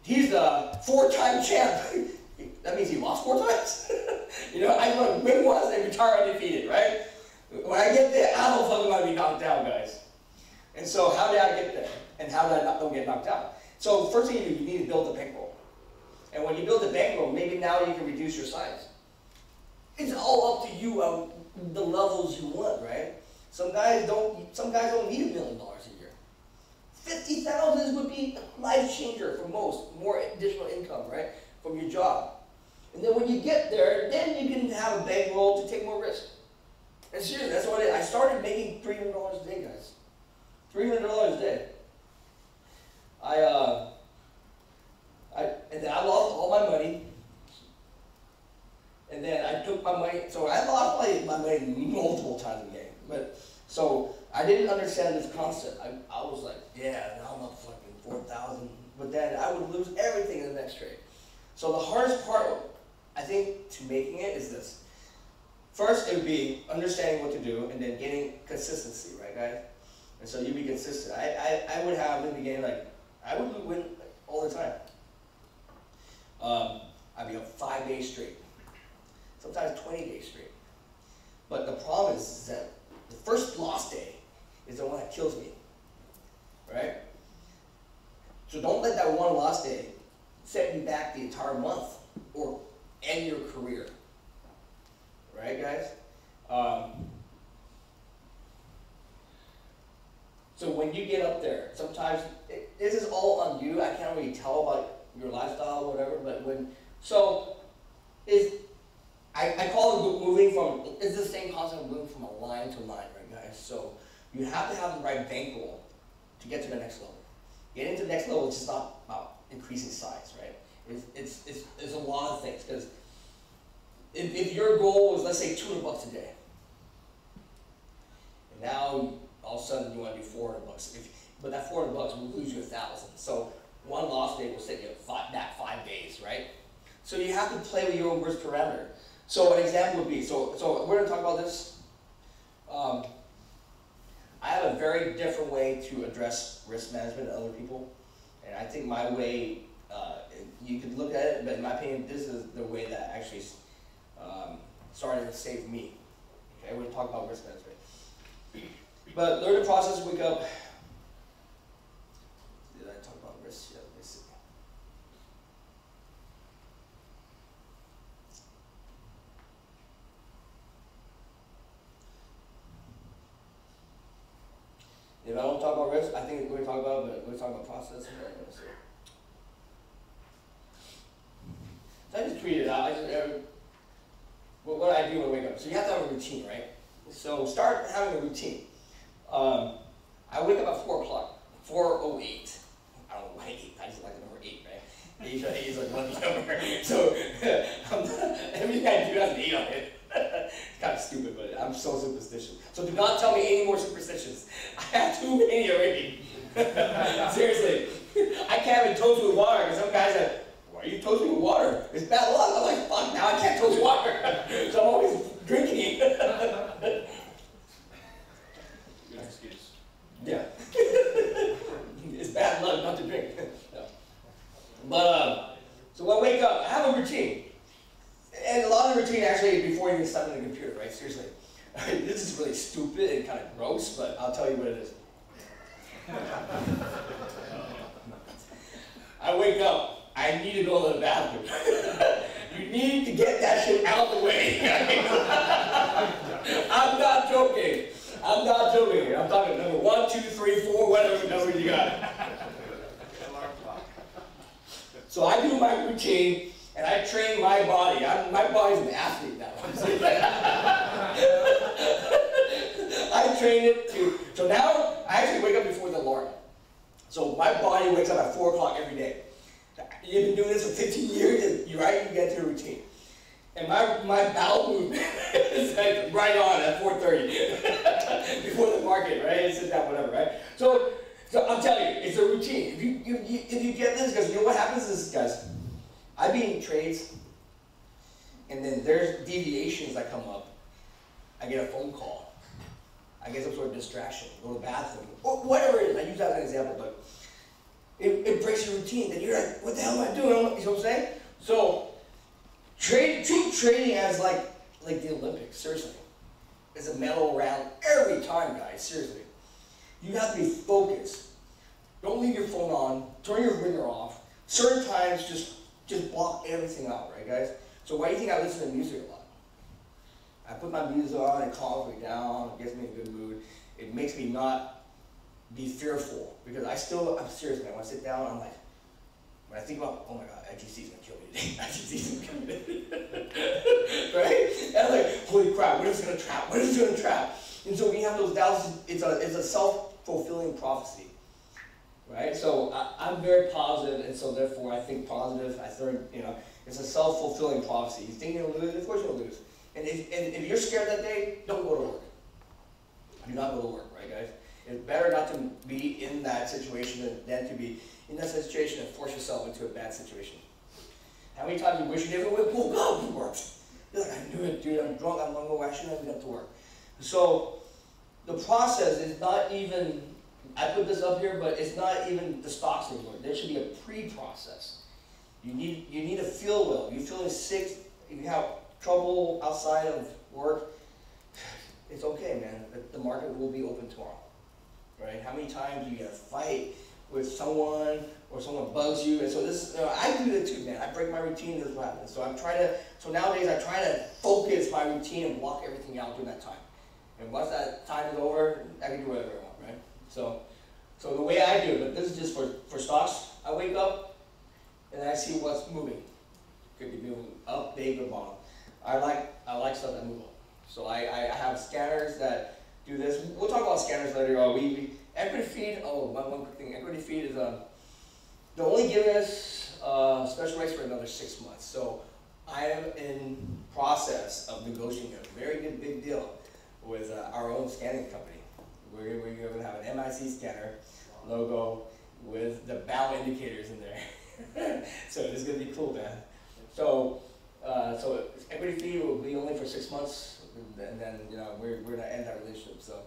He's the 4-time champ. That means he lost 4 times. You know, I want to win once and retire undefeated, right? When I get there, I don't fucking want to be knocked out, guys. And so how did I get there? And how did I not get knocked out? So first thing you need to build a bankroll. And when you build a bankroll, maybe now you can reduce your size. It's all up to you on the levels you want, right? Some guys don't need $1 million a year. 50,000 would be a life changer for most, more additional income, right, from your job. And then when you get there, then you can have a bankroll to take more risk. And seriously, that's what I started making $300 a day, guys. $300 a day. And then I lost all my money. And then I took my money, so I lost my money multiple times a game. But so I didn't understand this concept. I was like, yeah, now I'm up fucking 4,000. But then I would lose everything in the next trade. So the hardest part, I think, to making it is this. First, it would be understanding what to do, and then getting consistency, right, guys? And so you'd be consistent. I would have in the beginning, like, I would win all the time. I'd be up 5 days straight, sometimes 20 days straight. But the problem is that the first loss day is the one that kills me, right? So don't let that one loss day set you back the entire month or end your career, right, guys? So when you get up there, sometimes this is all on you. I can't really tell about your lifestyle or whatever, but I call it moving from, it's the same concept of moving from a line to line, right, guys? So you have to have the right bankroll to get to the next level. Getting to the next level is just not about increasing size, right? It's a lot of things, because if your goal was, let's say, $200 a day, and now all of a sudden you want to do $400, but that $400 will lose you 1,000. So one loss day will set you back 5 days, right? So you have to play with your own risk parameter. So an example would be, so we're going to talk about this. I have a very different way to address risk management than other people, and I think my way, you could look at it, but in my opinion, this is the way that actually started to save me. Okay, we're going to talk about risk management. But learn the process, wake up. Did I talk about risk yet? Let me see. If I don't talk about risk, I think we're going to talk about, but we're talking about process. So I just tweeted out. What I do when I wake up. So you have to have a routine, right? So start having a routine. I wake up at 4 o'clock, 4:08. I don't know why 8. I just like the number 8, right? 8 is like one number. So everything I do has an 8 on it. It's kind of stupid, but I'm so superstitious. So do not tell me any more superstitions. I have too many already. Seriously. I can't even toast with water, because some guys are, why are you toasting with water? It's bad luck. I'm like, fuck, now I can't toast water. So I'm always drinking. Good excuse. Yeah. It's bad luck not to drink. No. But, so when I wake up, I have a routine. And a lot of the routine actually before you even step on the computer, right? Seriously. This is really stupid and kind of gross, but I'll tell you what it is. I wake up, I need to go to the bathroom. You need to get that shit out of the way. I'm not joking. I'm not joking. I'm talking number 1, 2, 3, 4, whatever number you got. So I do my routine, and I train my body. My body's an athlete now. I train it to, so now I actually wake up before the alarm. So my body wakes up at 4 o'clock every day. You've been doing this for 15 years, and you're right, you get to a routine. And my bowel movement is like right on at 4:30 before the market, right? Sit down, whatever, right? So I'm telling you, it's a routine. If you get this, because you know what happens is, guys, I be in trades, and then there's deviations that come up. I get a phone call. I get some sort of distraction, go to the bathroom, or whatever it is. I use that as an example, but it breaks your routine. Then you're like, what the hell am I doing? You know what I'm saying? So treat trading as like the Olympics, seriously. It's a medal round every time, guys, seriously. You have to be focused. Don't leave your phone on, turn your ringer off. Certain times, just block everything out, right, guys? So why do you think I listen to music a lot? I put my music on, it calms me down, it gets me in a good mood. It makes me not be fearful, because I'm serious, man. When I sit down, I'm like, when I think about, oh my God, IGC's gonna kill me today. IGC's gonna kill me today. Right? And I'm like, holy crap, what is it gonna trap? What is it gonna trap? And so we have those doubts. It's a self-fulfilling prophecy. Right? So I'm very positive, and so therefore I think positive. It's a self-fulfilling prophecy. You think you'll lose, of course you'll lose. And if you're scared that day, don't go to work. Do not go to work, right, guys? It's better not to be in that situation than to be in that situation and force yourself into a bad situation. How many times you wish you never woke up to work? You're like, I knew it, dude. I'm drunk. I'm hungover. I shouldn't have been up to work. So the process is not even. I put this up here, but it's not even the stocks anymore. There should be a pre-process. You need to feel well. You're feeling sick. You have trouble outside of work. It's okay, man. The market will be open tomorrow, right? How many times do you get a fight with someone, or someone bugs you? And so this, I do that too, man. I break my routine. This is what happens. So nowadays I try to focus my routine and block everything out during that time. And once that time is over, I can do whatever I want, right? So the way I do it, but this is just for stocks. I wake up and I see what's moving. Could be moving up, big, or bottom. I like stuff that move up. So I have scanners that do this. We'll talk about scanners later. Equity feed. Oh, one quick thing. Equity feed is they're only giving us special rates for another 6 months. So I am in process of negotiating a very good big deal with our own scanning company. We're going to have an MIC scanner logo with the bow indicators in there. So it's going to be cool, man. So equity fee will be only for 6 months, and then we're going to end that relationship. So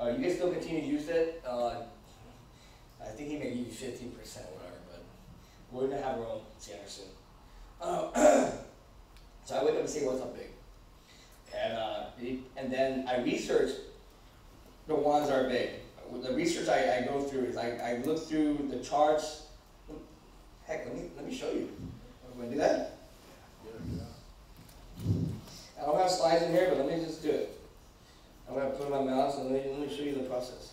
you guys still continue to use it. I think he may give you 15% or whatever, but we're going to have our own scanner soon. So I wake up and see what's up big, and then I research the ones that are big. The research I go through is I look through the charts. Heck, let me show you. I'm going to do that. I don't have slides in here, but let me just do it. I'm going to put my mouse and let me show you the process.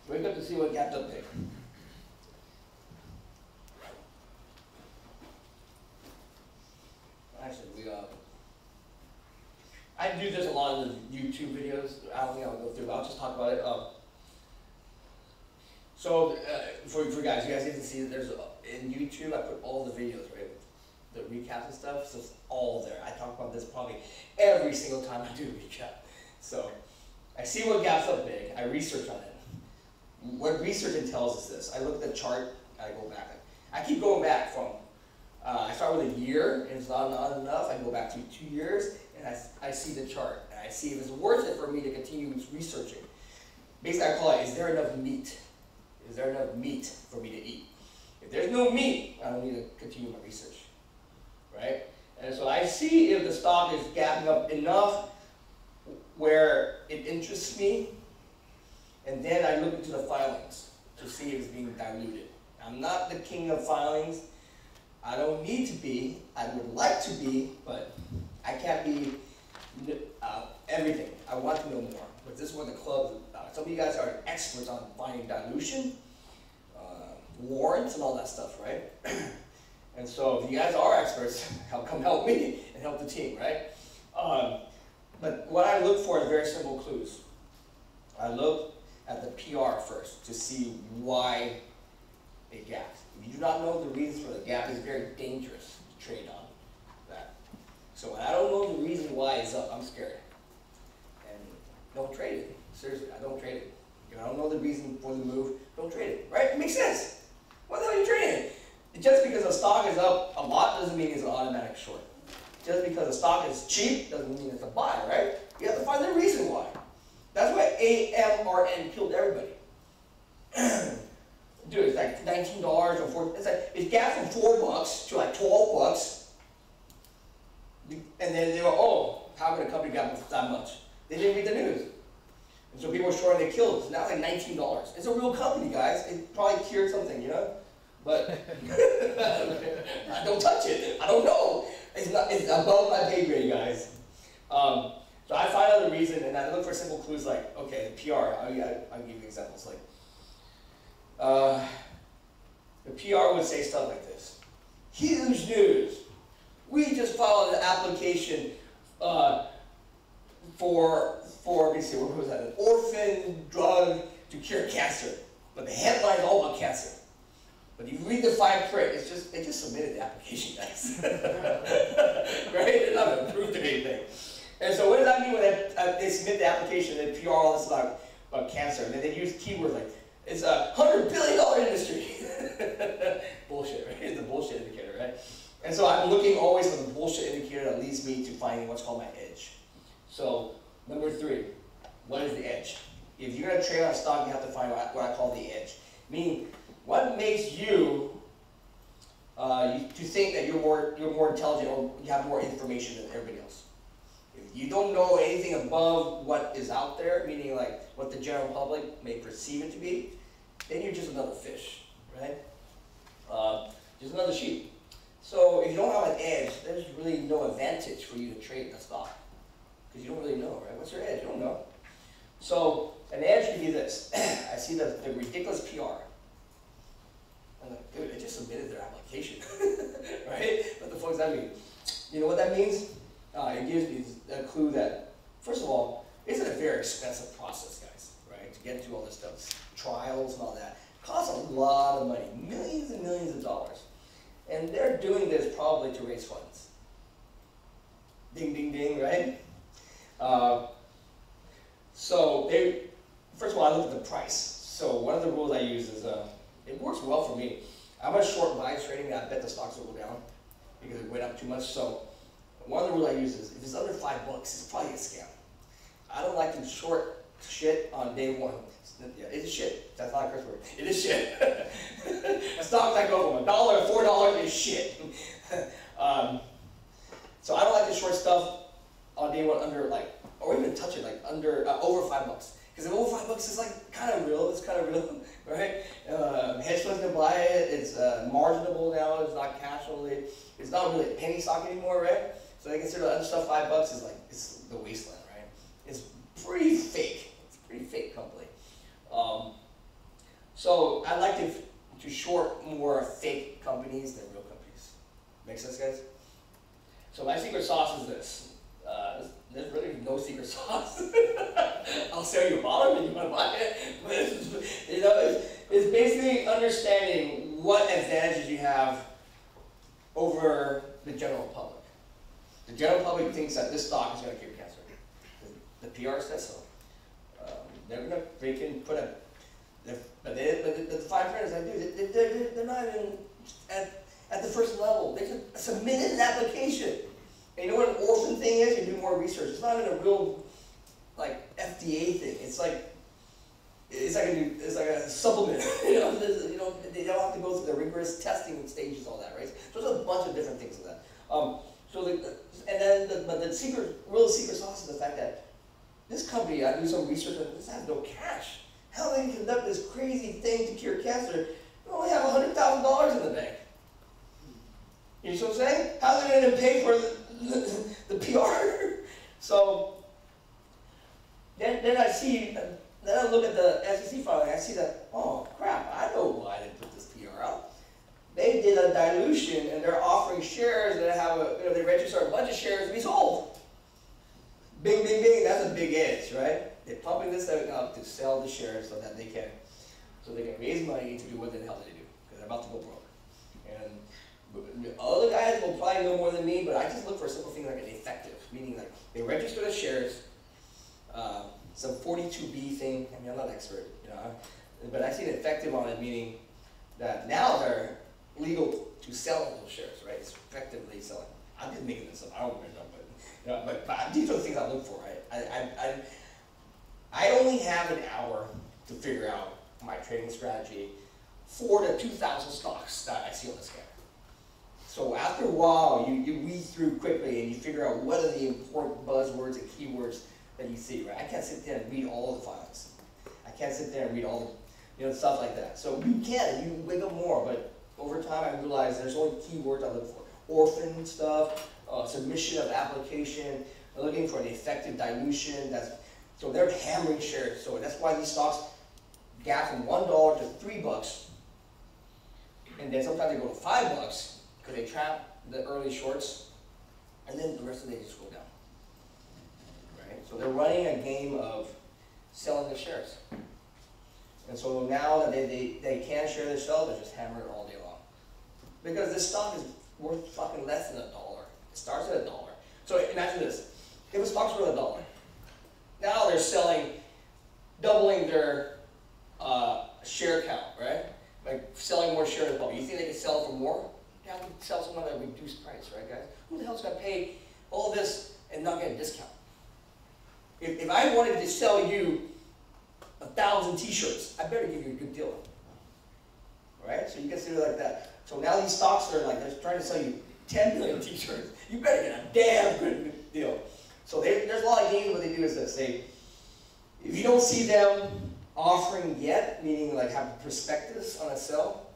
Wake up to see what gapped up big. Actually, I do this a lot in the YouTube videos. I don't think I'll go through, but I'll just talk about it. For you guys get to see that there's in YouTube. I put all the videos, right, the recaps and stuff. So it's all there. I talk about this probably every single time I do a recap. So I see what gaps up big. I research on it. What research entails is this. I look at the chart, I go back. I keep going back from, I start with a year, and it's not enough. I go back to 2 years, and I see the chart. And I see if it's worth it for me to continue researching. Basically, I call it, is there enough meat? Is there enough meat for me to eat? If there's no meat, I don't need to continue my research, right? And so I see if the stock is gapping up enough where it interests me, and then I look into the filings to see if it's being diluted. I'm not the king of filings. I don't need to be. I would like to be, but I can't be everything. I want to know more. But this is what the club is about. Some of you guys are experts on finding dilution, warrants, and all that stuff, right? And so if you guys are experts, come help me and help the team, right? But what I look for is very simple clues. I look at the PR first to see why it gaps. If you do not know the reasons for the gap, it's very dangerous to trade on that. So when I don't know the reason why it's up, I'm scared. And don't trade it. Seriously, I don't trade it. If I don't know the reason for the move, don't trade it, right? It makes sense. Why the hell are you trading it? Just because a stock is up a lot doesn't mean it's an automatic short. Just because a stock is cheap doesn't mean it's a buy, right? You have to find the reason why. That's why AMRN killed everybody. Dude, it's like $19 or $4. It's like it gapped from $4 to like $12. And then they go, oh, how could a company gap that much? They didn't read the news. And so people were shorting, they killed it. So now it's like $19. It's a real company, guys. It probably cured something, you know? But I don't touch it. I don't know. It's above my pay grade, guys. So I find out the reason, and I look for simple clues like, okay, the PR. I'll give you examples. Like, the PR would say stuff like this: huge news. We just filed an application for let me see, what was that? An orphan drug to cure cancer. But the headline is all about cancer. But if you read the fine print, they just submitted the application, guys. Right? They're not approved of anything. And so what does that mean when they submit the application, they PR all this about cancer, and then they use keywords like, it's a $100 billion industry. Bullshit, right? It's the bullshit indicator, right? And so I'm looking always for the bullshit indicator that leads me to finding what's called my edge. So, number 3, what is the edge? If you're going to trade on a stock, you have to find what I call the edge. Meaning, what makes you to think that you're more intelligent or you have more information than everybody else? If you don't know anything above what is out there, meaning like what the general public may perceive it to be, then you're just another fish, right? Just another sheep. So if you don't have an edge, there's really no advantage for you to trade the stock. Because you don't really know, right? What's your edge? You don't know. So an edge could be this. I see the ridiculous PR. I'm like, dude, they just submitted their application, right? What the fuck does that mean? You know what that means? It gives me a clue that, first of all, it's a very expensive process, guys, right? To get through all this stuff, trials and all that. It costs a lot of money, millions and millions of dollars. And they're doing this probably to raise funds. Ding, ding, ding, right? So first of all, I look at the price. So one of the rules I use is, it works well for me. I'm a short buy trading. I bet the stocks will go down because it went up too much. So one of the rules I use is if it's under $5, it's probably a scam. I don't like to short shit on day one. Yeah, it's shit. That's not a curse word. It is shit. A stock that go from $1 to $4 is shit. So I don't like to short stuff on day one under or even touch it under over $5. Because over $5 is kind of real. It's kind of real, right? Hedge funds can buy it. It's marginable now. It's not cash only. It's not really a penny stock anymore, right? So they consider other stuff $5 is it's the wasteland, right? It's pretty fake. It's a pretty fake company. So I like to short more fake companies than real companies. Make sense, guys? So my secret sauce is this. There's really no secret sauce. I'll sell you a bottle and you want to buy it. But it's basically understanding what advantages you have over the general public. The general public thinks that this stock is going to cure cancer. The PR says so. They can put but the fine print is like, dude, they're not even at the first level. They just submitted an application. And you know what an orphan thing is? You do more research. It's not even a real FDA thing. It's like a supplement. They don't have to go through the rigorous testing stages, all that, right? So there's a bunch of different things in that. But the real secret sauce is the fact that this company, I do some research on this, has no cash. How they conduct this crazy thing to cure cancer? They only have $100,000 in the bank. You know what I'm saying? How are they going to pay for the PR? So then I see then I look at the SEC filing, and I see that, oh crap, I know why they put this PR out. They did a dilution, and they're offering shares that have they register a bunch of shares to be sold. Bing, bing, bing, that's a big edge, right? They're pumping this thing up to sell the shares so that they can raise money to do what the hell they do, because they're about to go broke. And the other guys will probably know more than me, but I just look for a simple thing like an effective, meaning like they register the shares, some 42B thing. I mean, I'm not an expert, but I see an effective on it, meaning that now they're legal to sell those shares, right? It's effectively selling. I'm just making this up. I don't really know, but these are the things I look for, right? I only have an hour to figure out my trading strategy for the 2,000 stocks that I see on the scanner. So after a while, you weed through quickly and you figure out what are the important buzzwords and keywords that you see, right? I can't sit there and read all the filings. I can't sit there and read all the, stuff like that. So you can, you wake up more, but over time I realized there's only keywords I look for. Orphan stuff, submission of application, they're looking for an effective dilution. So they're hammering shares. So that's why these stocks gap from $1 to $3, and then sometimes they go to $5 because they trap the early shorts, and then the rest of the day just go down. Right? So they're running a game of selling the shares. And so now that they can't share the sell, they just hammer it all day long. Because this stock is worth fucking less than $1. It starts at $1. So imagine this. If a stock's worth $1, now they're selling, doubling their share count, right? Like selling more shares. You think they can sell it for more? They have to sell someone at a reduced price, right, guys? Who the hell's going to pay all this and not get a discount? If I wanted to sell you 1,000 t-shirts, I better give you a good deal. Right? So you consider it like that. So now these stocks are like, they're trying to sell you 10 million t-shirts. You better get a damn good deal. So there's a lot of games. What they do is this. If you don't see them offering yet, meaning like have a prospectus on a sell,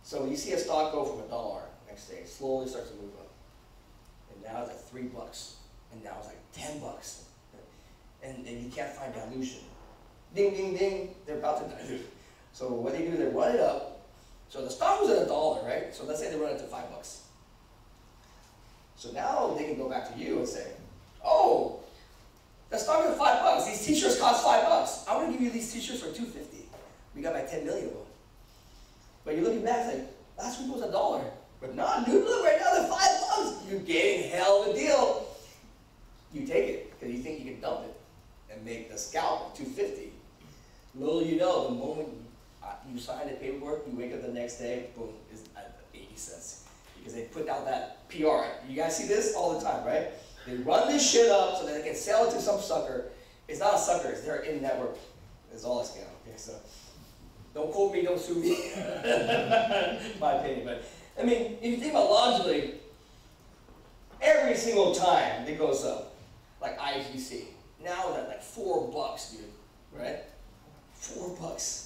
so you see a stock go from $1 next day, it slowly starts to move up. And now it's at $3. And now it's like $10. And you can't find dilution. Ding, ding, ding, they're about to dilute. So what they do is they run it up. So the stock was at $1, right? So let's say they run it to $5. So now they can go back to you and say, oh, the stock is at $5. These t-shirts cost $5. I want to give you these t-shirts for $2.50. We got like 10 million of them. But you're looking back like, last week was $1. But nah, dude, look, right now they're $5. You're getting hell of a deal. You take it because you think you can dump it and make the scalp at $2.50. Little you know, the moment you sign the paperwork, you wake up the next day, boom, it's at 80 cents. Because they put out that PR. You guys see this all the time, right? They run this shit up so that they can sell it to some sucker. It's not a sucker, it's their in-network. It's all a scam. Okay, so don't quote me, don't sue me. My opinion. But I mean, if you think about logically, every single time it goes up, like IGC, now it's at like $4, dude, right? $4.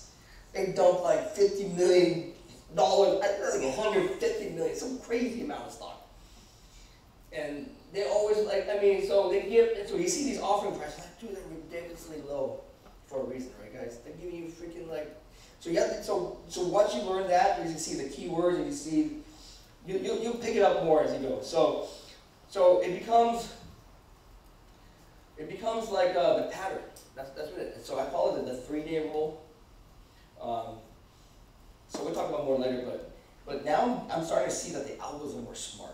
They dumped like $50 million, I think $150 million, some crazy amount of stock. And they always like, so they give, so you see these offering prices, like, dude, they're ridiculously low for a reason, right, guys? They're giving you freaking like, so you have to, so once you learn that, you see the keywords, and you see, you'll pick it up more as you go. So it becomes like the pattern. That's what it is. So I call it the 3-day rule. So we'll talk about more later, but now I'm starting to see that the algos are more smart,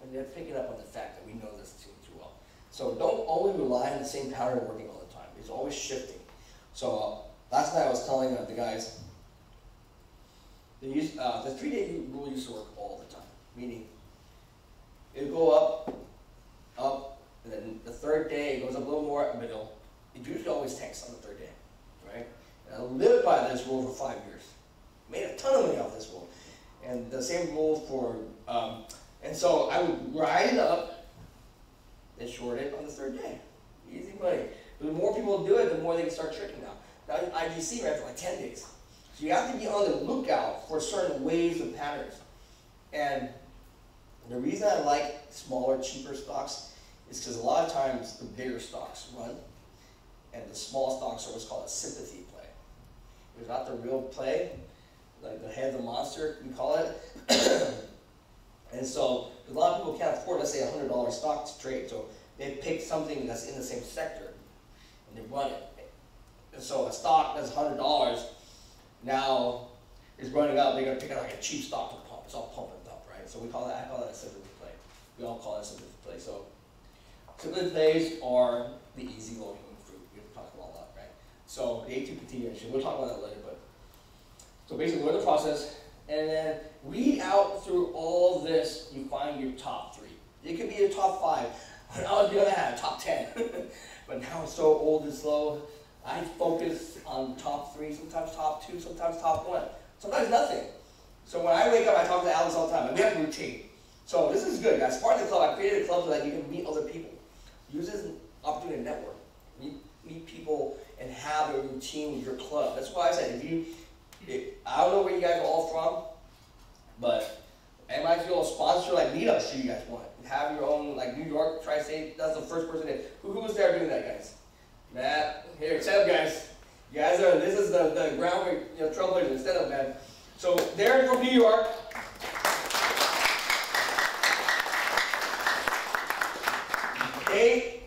and they're picking up on the fact that we know this too well. So don't always rely on the same pattern working all the time. It's always shifting. So last night I was telling the guys, the 3-day rule used to work all the time, meaning it would go up, and then the third day it goes up a little more in the middle. It usually always tanks on the third day, right? And I lived by this rule for 5 years. Made a ton of money off this rule. And the same rule for, and so I would ride it up and short it on the third day. Easy money. But the more people do it, the more they can start tricking now. Now IGC ran for like 10 days. So you have to be on the lookout for certain waves and patterns. And the reason I like smaller, cheaper stocks is because a lot of times the bigger stocks run. and the small stocks are what's called a sympathy play. It's not the real play, like the head of the monster, we call it. And so a lot of people can't afford, let's say, $100 stock to trade. So they pick something that's in the same sector and they run it. And so a stock that's $100 now is running up. They're gonna pick out like a cheap stock to pump. It's all pump and dump, right? So I call that a sympathy play. We all call that a sympathy play. So sympathy plays are the easy low-hanging fruit. We've talked about that, right? So the A2 continuation. We'll talk about that later, but so basically learn the process. And then weed out through all this, you find your top 3. It could be your top 5. When I was doing that, I had top 10. But now it's so old and slow. I focus on top 3, sometimes top 2, sometimes top 1, sometimes nothing. So when I wake up, I talk to Alex all the time, and we have a routine. So this is good, guys. Part of the club, I created a club so that you can meet other people. Use this as an opportunity to network. Meet people and have a routine with your club. That's why I said, I don't know where you guys are all from, but might feel a sponsor like meetups do you guys want. Have your own, like New York, Tri-State, that's the first person in. Who was there doing that, guys? Matt, here, stand up, guys. You guys are, this is the ground, trailblazers, stand up, man. So they're from New York.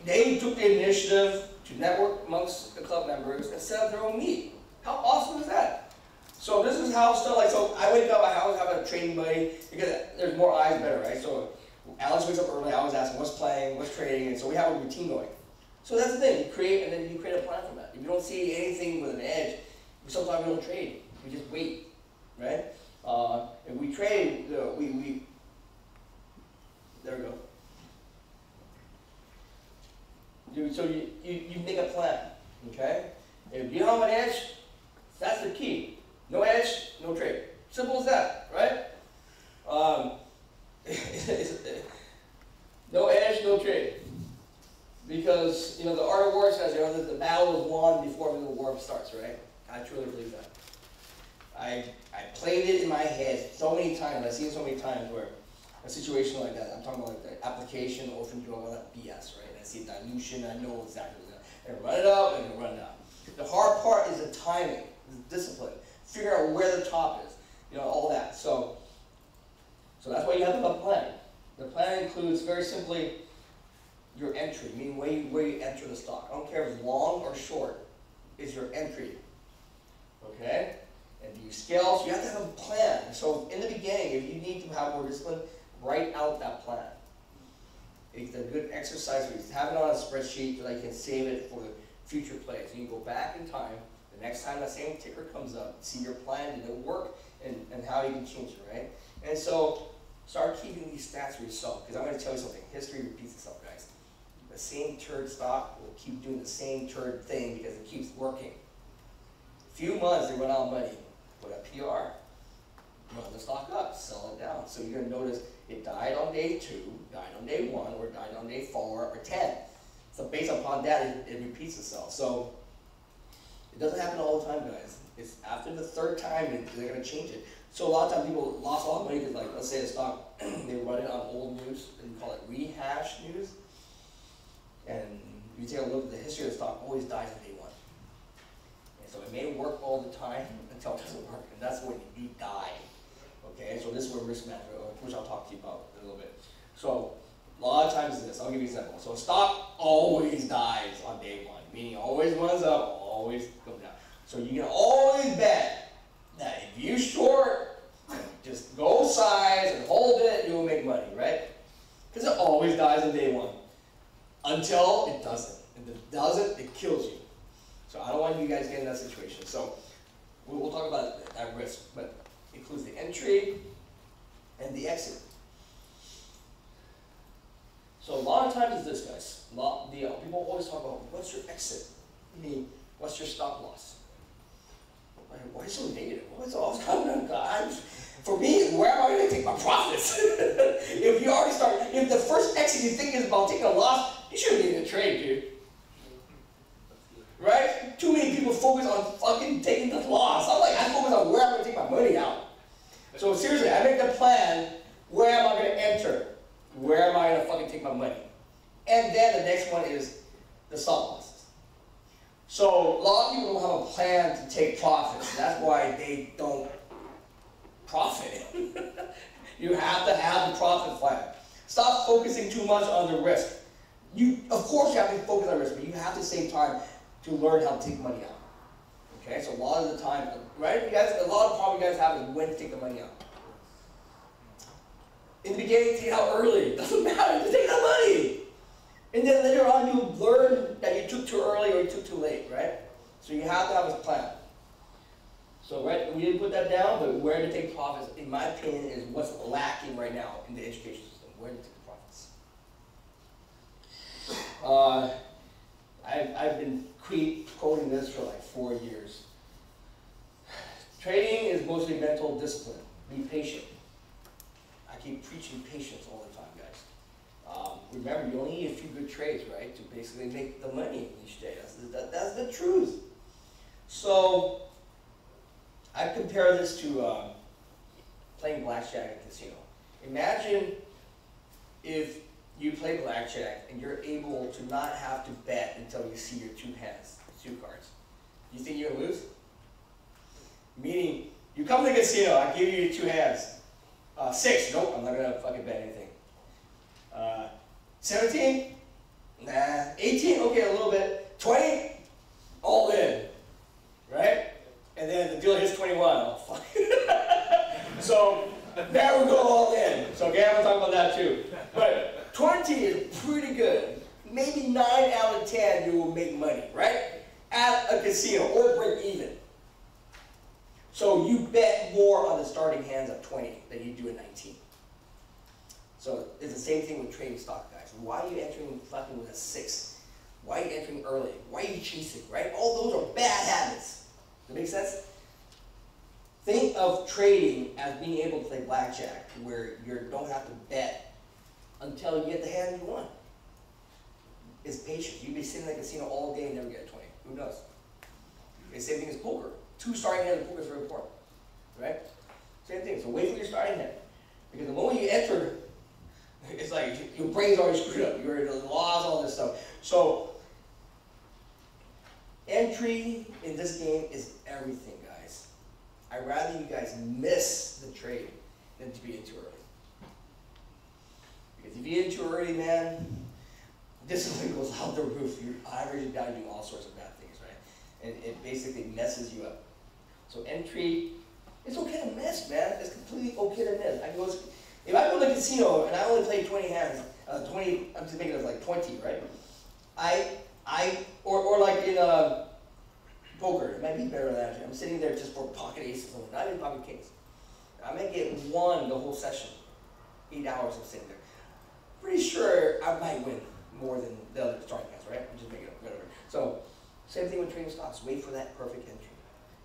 They took the initiative to network amongst the club members and set up their own meet. How awesome is that? So this is how stuff like, so I wake up, I always have a training buddy because there's more eyes better, right? So Alex wakes up early, I always ask him what's playing, what's trading, and so we have a routine going. So that's the thing, you create, and then you create a plan from that. If you don't see anything with an edge, sometimes we don't trade, we just wait, right? If we trade, there we go. So you make a plan, okay? If you don't have an edge, that's the key. No edge, no trade. Simple as that, right? No edge, no trade. Because, the art of war says, that the battle is won before the war starts, right? I truly believe that. I played it in my head so many times, I've seen it so many times where a situation like that, I'm talking about like the application, orphan drug, all that BS, right? I see dilution, I know exactly what that. And run it up and run it down. The hard part is the timing, the discipline. Figure out where the top is, all that. So that's why you have a plan. The plan includes, very simply, your entry, meaning where you enter the stock. I don't care if it's long or short, is your entry. Okay? And do you scale? So you have to have a plan. So in the beginning, if you need to have more discipline, write out that plan. It's a good exercise. You have it on a spreadsheet so that you can save it for future plays. You can go back in time. The next time that same ticker comes up, see your plan, did it work, and how you can change it, right? And so start keeping these stats for yourself, because I'm going to tell you something. History repeats itself, guys. The same turd stock will keep doing the same turd thing because it keeps working. Few months, they run out of money. Put a PR, run the stock up, sell it down. So you're going to notice it died on day 2, died on day 1, or died on day 4 or 10. So based upon that, it repeats itself. So it doesn't happen all the time, guys. It's after the 3rd time they're going to change it. So a lot of times people lost a lot of money because, like, let's say a stock, they run it on old news, and you call it rehash news. And you take a look at the history of the stock, always dies on day 1. And so it may work all the time until it doesn't work, and that's when you die. Okay, so this is where risk management, which I'll talk to you about in a little bit. So a lot of times this, I'll give you an example. So a stock always dies on day 1, meaning always runs up, always goes down. So you can always bet that if you short, just go size and hold it, you'll make money, right? Because it always dies on day 1. Until it doesn't. If it doesn't, it kills you. So I don't want you guys to get in that situation. So we'll talk about that risk, but it includes the entry and the exit. So a lot of times it's this, guys. People always talk about, what's your exit? I mean, what's your stop loss? Why is it so negative? What's all God? For me, where am I going to take my profits? If you already start, if the first exit you think is about taking a loss, you shouldn't be in a trade, dude. Right? Too many people focus on fucking taking the loss. I focus on where I'm going to take my money out. So seriously, I make the plan, where am I going to enter? Where am I going to fucking take my money? And then the next one is the stop losses. So a lot of people don't have a plan to take profits. That's why they don't profit. You have to have the profit plan. Stop focusing too much on the risk. Of course you have to focus on risk, but you have to save time to learn how to take money out. Okay, so a lot of the time, right? A lot of problem you guys have is when to take the money out. In the beginning, take it out early. It doesn't matter, just take that money. And then later on, you learn that you took too early or you took too late, right? So you have to have a plan. So, right, we didn't put that down, but where to take profits, in my opinion, is what's lacking right now in the education system. Where to take the profits. I've been quoting this for like 4 years. Trading is mostly mental discipline. Be patient. I keep preaching patience all the time, guys. Remember, you only need a few good trades, right, to basically make the money each day. That's the truth. So, I compare this to playing blackjack at a casino. Imagine if you play blackjack and you're able to not have to bet until you see your two hands, two cards. You think you're going to lose? Meaning, you come to the casino, I give you your two hands. 6, nope, I'm not going to fucking bet anything. 17? Nah. 18? Okay, a little bit. 20? All in. Right? And then the dealer hits 21. Oh, fuck. So, now we're going all in. So, okay, I'm going to talk about that too. But 20 is pretty good. Maybe 9 out of 10 you will make money, right? At a casino, or break even. So you bet more on the starting hands at 20 than you do at 19. So it's the same thing with trading stock, guys. Why are you entering fucking with a 6? Why are you entering early? Why are you chasing, right? All those are bad habits. Does that make sense? Think of trading as being able to play blackjack, where you don't have to bet until you get the hand you want. It's patience. You'd be sitting in the casino all day and never get a 20. Who knows? It's the same thing as poker. 2 starting hands in poker is very important, right? Same thing. So wait for your starting hand, because the moment you enter, it's like your brain's already screwed up. You're in the laws, all this stuff. So entry in this game is everything, guys. I'd rather you guys miss the trade than to be in too early. Because if you get in too early, man, discipline goes out the roof. You're averaging down doing all sorts of bad things, right? And it basically messes you up. So entry, it's okay to miss, man. It's completely okay to miss. If I go to the casino and I only play 20 hands, 20, I'm just making it like 20, right? Or like in poker, it might be better than that. I'm sitting there just for pocket aces, not even pocket kings. I might get 1 the whole session, 8 hours of sitting there. Pretty sure I might win more than the other starting hands, right? I'm just making it up, whatever. So, same thing with trading stocks. Wait for that perfect entry.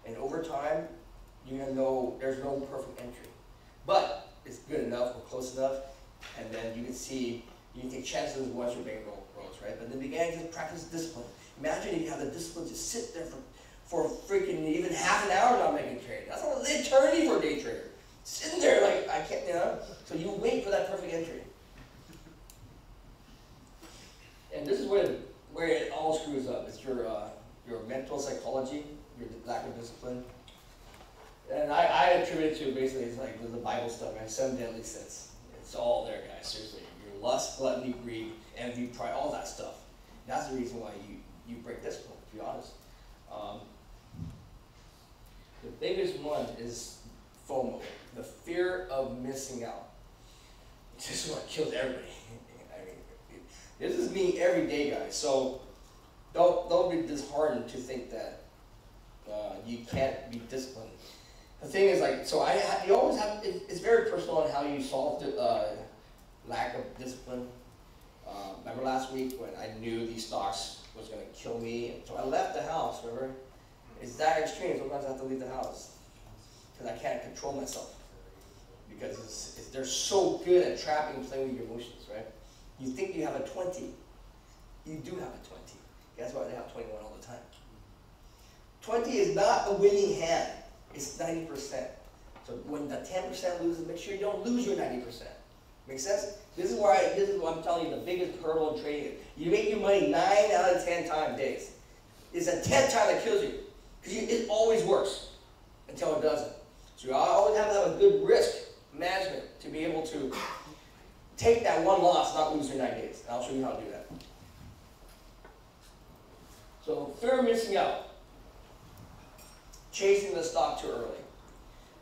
And over time, you're going to know there's no perfect entry. But it's good enough or close enough, and then you can see, you can take chances once your bankroll grows, right? But in the beginning, just practice discipline. Imagine if you have the discipline to sit there for freaking even half an hour not making a trade. That's an eternity for a day trader. Sitting there like, I can't, you know? So you wait for that perfect entry. And this is where it all screws up. It's your mental psychology, your lack of discipline. And I attribute it to basically, it's like the Bible stuff, man. 7 deadly sins. It's all there, guys, seriously. Your lust, gluttony, greed, envy, pride, all that stuff. That's the reason why you break discipline, to be honest. The biggest one is FOMO, the fear of missing out. This is what kills everybody. I mean, this is me every day, guys. So don't be disheartened to think that you can't be disciplined. The thing is, like, so you always have. It's very personal on how you solve the lack of discipline. Remember last week when I knew these stocks was going to kill me, so I left the house. Remember, it's that extreme. Sometimes I have to leave the house because I can't control myself, because they're so good at trapping and playing with your emotions, right? You think you have a 20, you do have a 20. Guess what? They have 21 all the time. 20 is not a winning hand. It's 90%. So when the 10% loses, make sure you don't lose your 90%. Make sense? This is what I'm telling you, the biggest hurdle in trading. You make your money 9 out of 10 days. It's a 10th time that kills you. Because it always works until it doesn't. So you always have to have a good risk management to be able to take that one loss, not lose your 9 days. And I'll show you how to do that. So fear of missing out. Chasing the stock too early.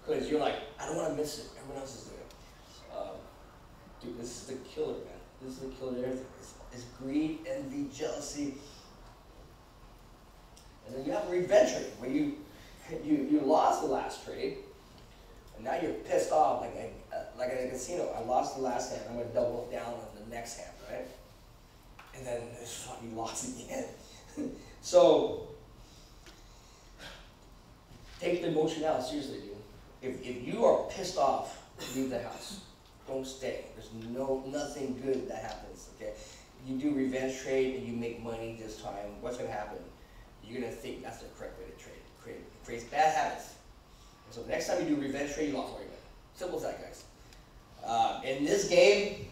Because you're like, I don't want to miss it. Everyone else is doing it. Dude, this is the killer, man. This is the killer of everything. It's greed, envy, jealousy. And then you have revenge trading, where you lost the last trade, and now you're pissed off, like at a casino. I lost the last hand. I'm going to double down on the next hand, right? And then you lost again. So take the emotion out seriously, dude. If you are pissed off, leave the house. Don't stay. There's nothing good that happens. Okay, you do revenge trade and you make money this time. What's going to happen? You're going to think that's the correct way to trade. It creates bad habits. And so the next time you do revenge trade, you lost all your money. Simple as that, guys. In this game,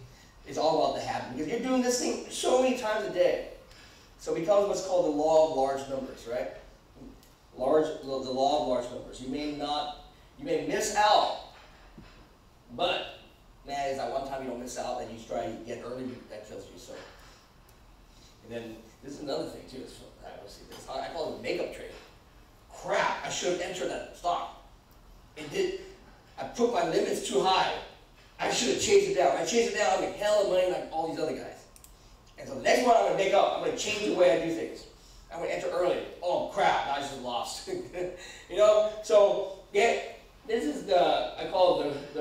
it's all about the habit, because you're doing this thing so many times a day. So it becomes what's called the law of large numbers, right? The law of large numbers. You may miss out, but man, is that one time you don't miss out, and you try to get early, that kills you. So, and then this is another thing too. I call it makeup trade. Crap! I should have entered that stock. I put my limits too high. I should have changed it down. If I changed it down, I make hell of money like all these other guys. And so the next one I'm going to make up. I'm going to change the way I do things. I'm going to enter early. Oh crap! I just lost. You know. So yeah, this is I call it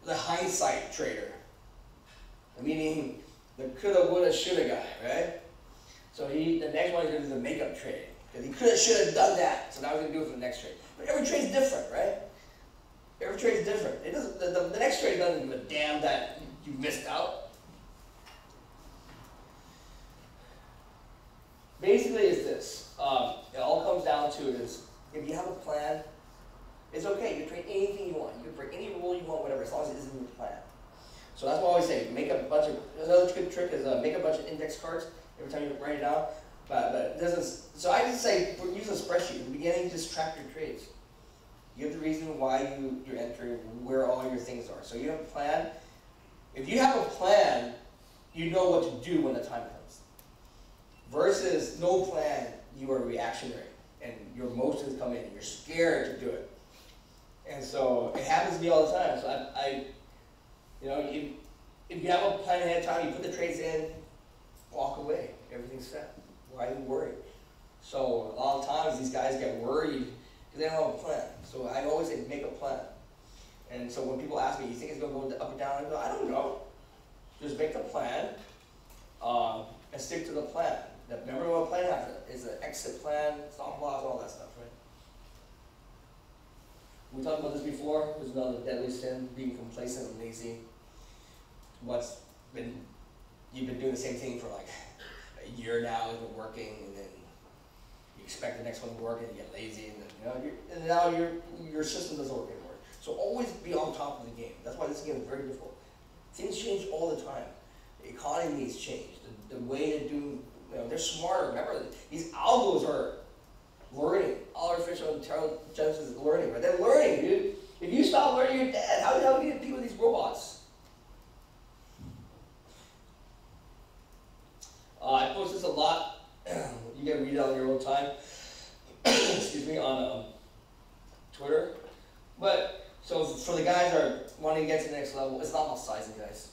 the hindsight trader. Meaning the coulda, woulda, shoulda guy, right? So the next one is going to do the makeup trade. Because he coulda, shoulda done that. So now he's going to do it for the next trade. But every trade's different, right? Every trade's different. It doesn't. The next trade doesn't give a damn that you missed out. Basically, it's this. It all comes down to is if you have a plan, it's okay. You can trade anything you want. You can break any rule you want, whatever, as long as it isn't your plan. So that's what I always say. Make a bunch of. Another good trick is make a bunch of index cards every time you write it down. But it doesn't. So I just say use a spreadsheet. In the beginning, just track your trades. Give the reason why you're entering, where all your things are. So you have a plan. If you have a plan, you know what to do when the time comes. Versus no plan, you are reactionary, and your emotions come in, and you're scared to do it. And so it happens to me all the time. So if you have a plan ahead of time, you put the trades in, walk away. Everything's set. Why are you worried? So a lot of times these guys get worried because they don't have a plan. So I always say make a plan. And so when people ask me, you think it's going to go up or down? I go, I don't know. Just make the plan and stick to the plan. Remember what a plan has? Is an exit plan, stop loss, all that stuff, right? We talked about this before. There's another deadly sin, being complacent and lazy. You've been doing the same thing for like a year now, you've been working, and then you expect the next one to work, and you get lazy, and now your system doesn't work anymore. So always be on top of the game. That's why this game is very difficult. Things change all the time. The economies change. The way to do, they're smarter. Remember, these algos are learning. Artificial intelligence is learning, right? They're learning, dude. If you stop learning, you're dead. How the hell do you compete with these robots? I post this a lot. You can read it on your own time. Excuse me, on Twitter. But so for the guys that are wanting to get to the next level, it's not about sizing, guys.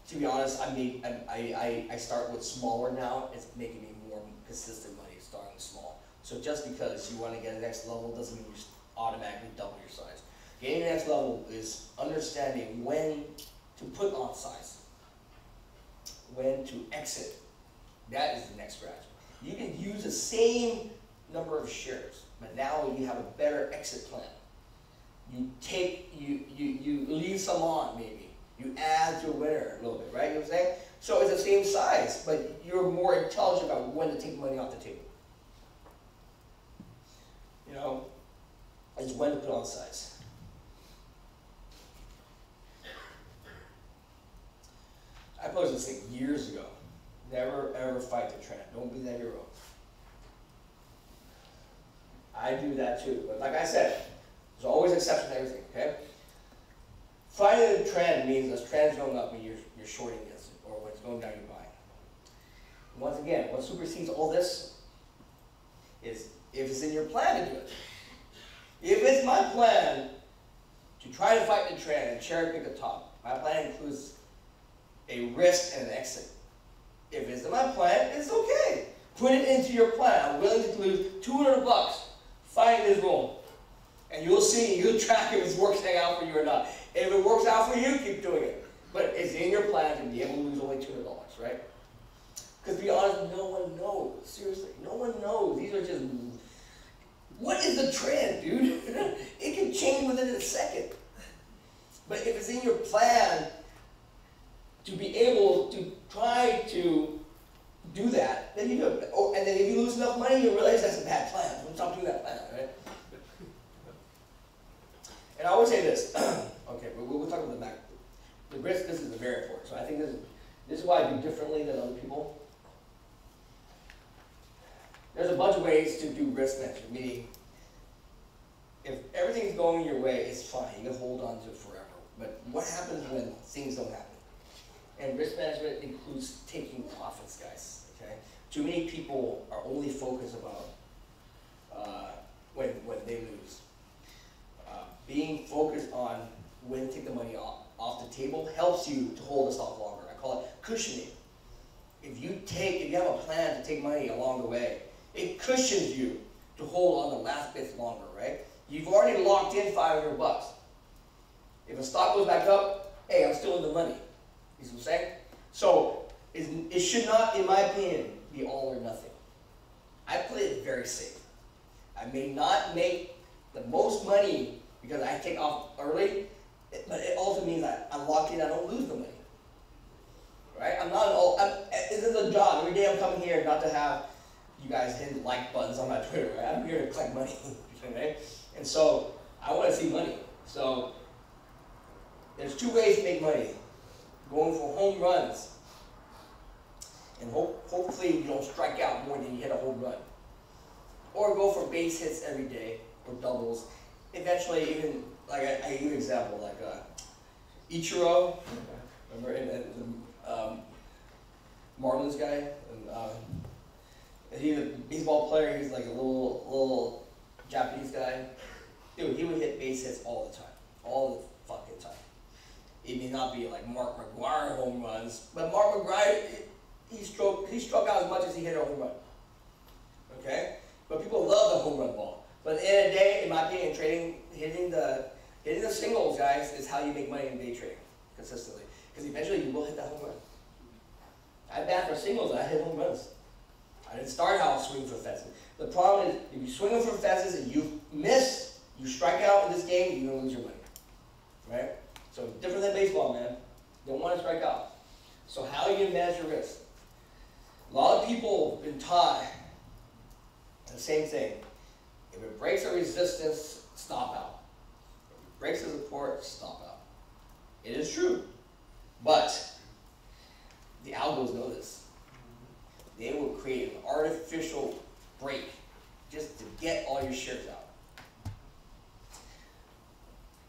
To be honest, I start with smaller now. It's making me more consistent money starting small. So just because you want to get to the next level doesn't mean you just automatically double your size. Getting to the next level is understanding when to put on size, when to exit. That is the next strategy. You can use the same number of shares, but now you have a better exit plan. You leave some on maybe. You add to a winner a little bit, right? You know what I'm saying? So it's the same size, but you're more intelligent about when to take money off the table. It's when to put on size. I posted this thing years ago. Never ever fight the trend. Don't be that hero. I do that too. But like I said, there's always exceptions to everything, okay? Finding the trend means this trend's going up when you're shorting against it, or when it's going down, you're buying. Once again, what supersedes all this is if it's in your plan to do it. If it's my plan to try to fight the trend and cherry pick the top, my plan includes a risk and an exit. If it's in my plan, it's okay. Put it into your plan. I'm willing to lose $200 fighting this role. And you'll see, you'll track if it's working out for you or not. If it works out for you, keep doing it. But it's in your plan to be able to lose only $200, right? Because to be honest, no one knows. Seriously, no one knows. These are just, what is the trend, dude? It can change within a second. But if it's in your plan to be able to try to do that, then you do it. Oh, and then if you lose enough money, you realize that's a bad plan. Don't stop doing that plan, right? And I always say this. Okay, we'll talk about the back. The risk, this is very important. So I think this is why I do differently than other people. There's a bunch of ways to do risk management, meaning if everything's going your way, it's fine. You can hold on to it forever. But what happens when things don't happen? And risk management includes taking profits, guys. Okay? Too many people are only focused about when they lose. Being focused on when to take the money off the table helps you to hold the stock longer. I call it cushioning. If you have a plan to take money along the way, it cushions you to hold on the last bit longer, right? You've already locked in $500. If a stock goes back up, hey, I'm still in the money. You see what I'm saying? So it should not, in my opinion, be all or nothing. I play it very safe. I may not make the most money because I take off early, but it also means that I'm locked in, I don't lose the money. Right? This is a job. Every day I'm coming here not to have you guys hitting like buttons on my Twitter, right? I'm here to collect money, right? And so I want to see money. So there's two ways to make money. Going for home runs, and hopefully you don't strike out more than you hit a home run. Or go for base hits every day, or doubles. Eventually, even, like I give an example, like Ichiro, remember, and Marlins guy, and he's a baseball player. He's like a little Japanese guy. Dude, he would hit base hits all the time, all the fucking time. It may not be like Mark McGwire home runs, but Mark McGwire, he struck out as much as he hit a home run. Okay, but people love the home run ball. But at the end of the day, in my opinion, trading, hitting the singles, guys, is how you make money in day trading consistently. Because eventually you will hit that home run. I bat for singles and I hit home runs. I didn't start out swinging for fences. The problem is, if you swing for fences and you miss, you strike out in this game, you're going to lose your money. Right? So different than baseball, man. You don't want to strike out. So how are you going to manage your risk? A lot of people have been taught the same thing. If it breaks a resistance, stop out. If it breaks a support, stop out. It is true. But the algos know this. They will create an artificial break just to get all your shares out.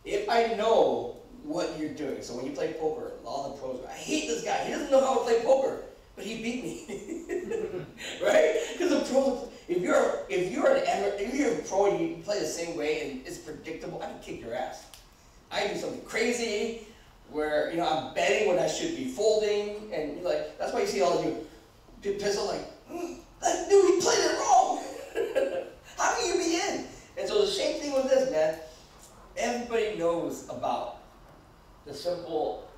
If I know what you're doing, so when you play poker, a lot of the pros go, I hate this guy. He doesn't know how to play poker, but he beat me. Right? Because the pros, if you're a pro and you play the same way and it's predictable, I can kick your ass. I do something crazy where I'm betting when I should be folding, and that's why you see all of you pistol that dude, he played it wrong. How can you be in? And so the same thing with this, man. Everybody knows about the simple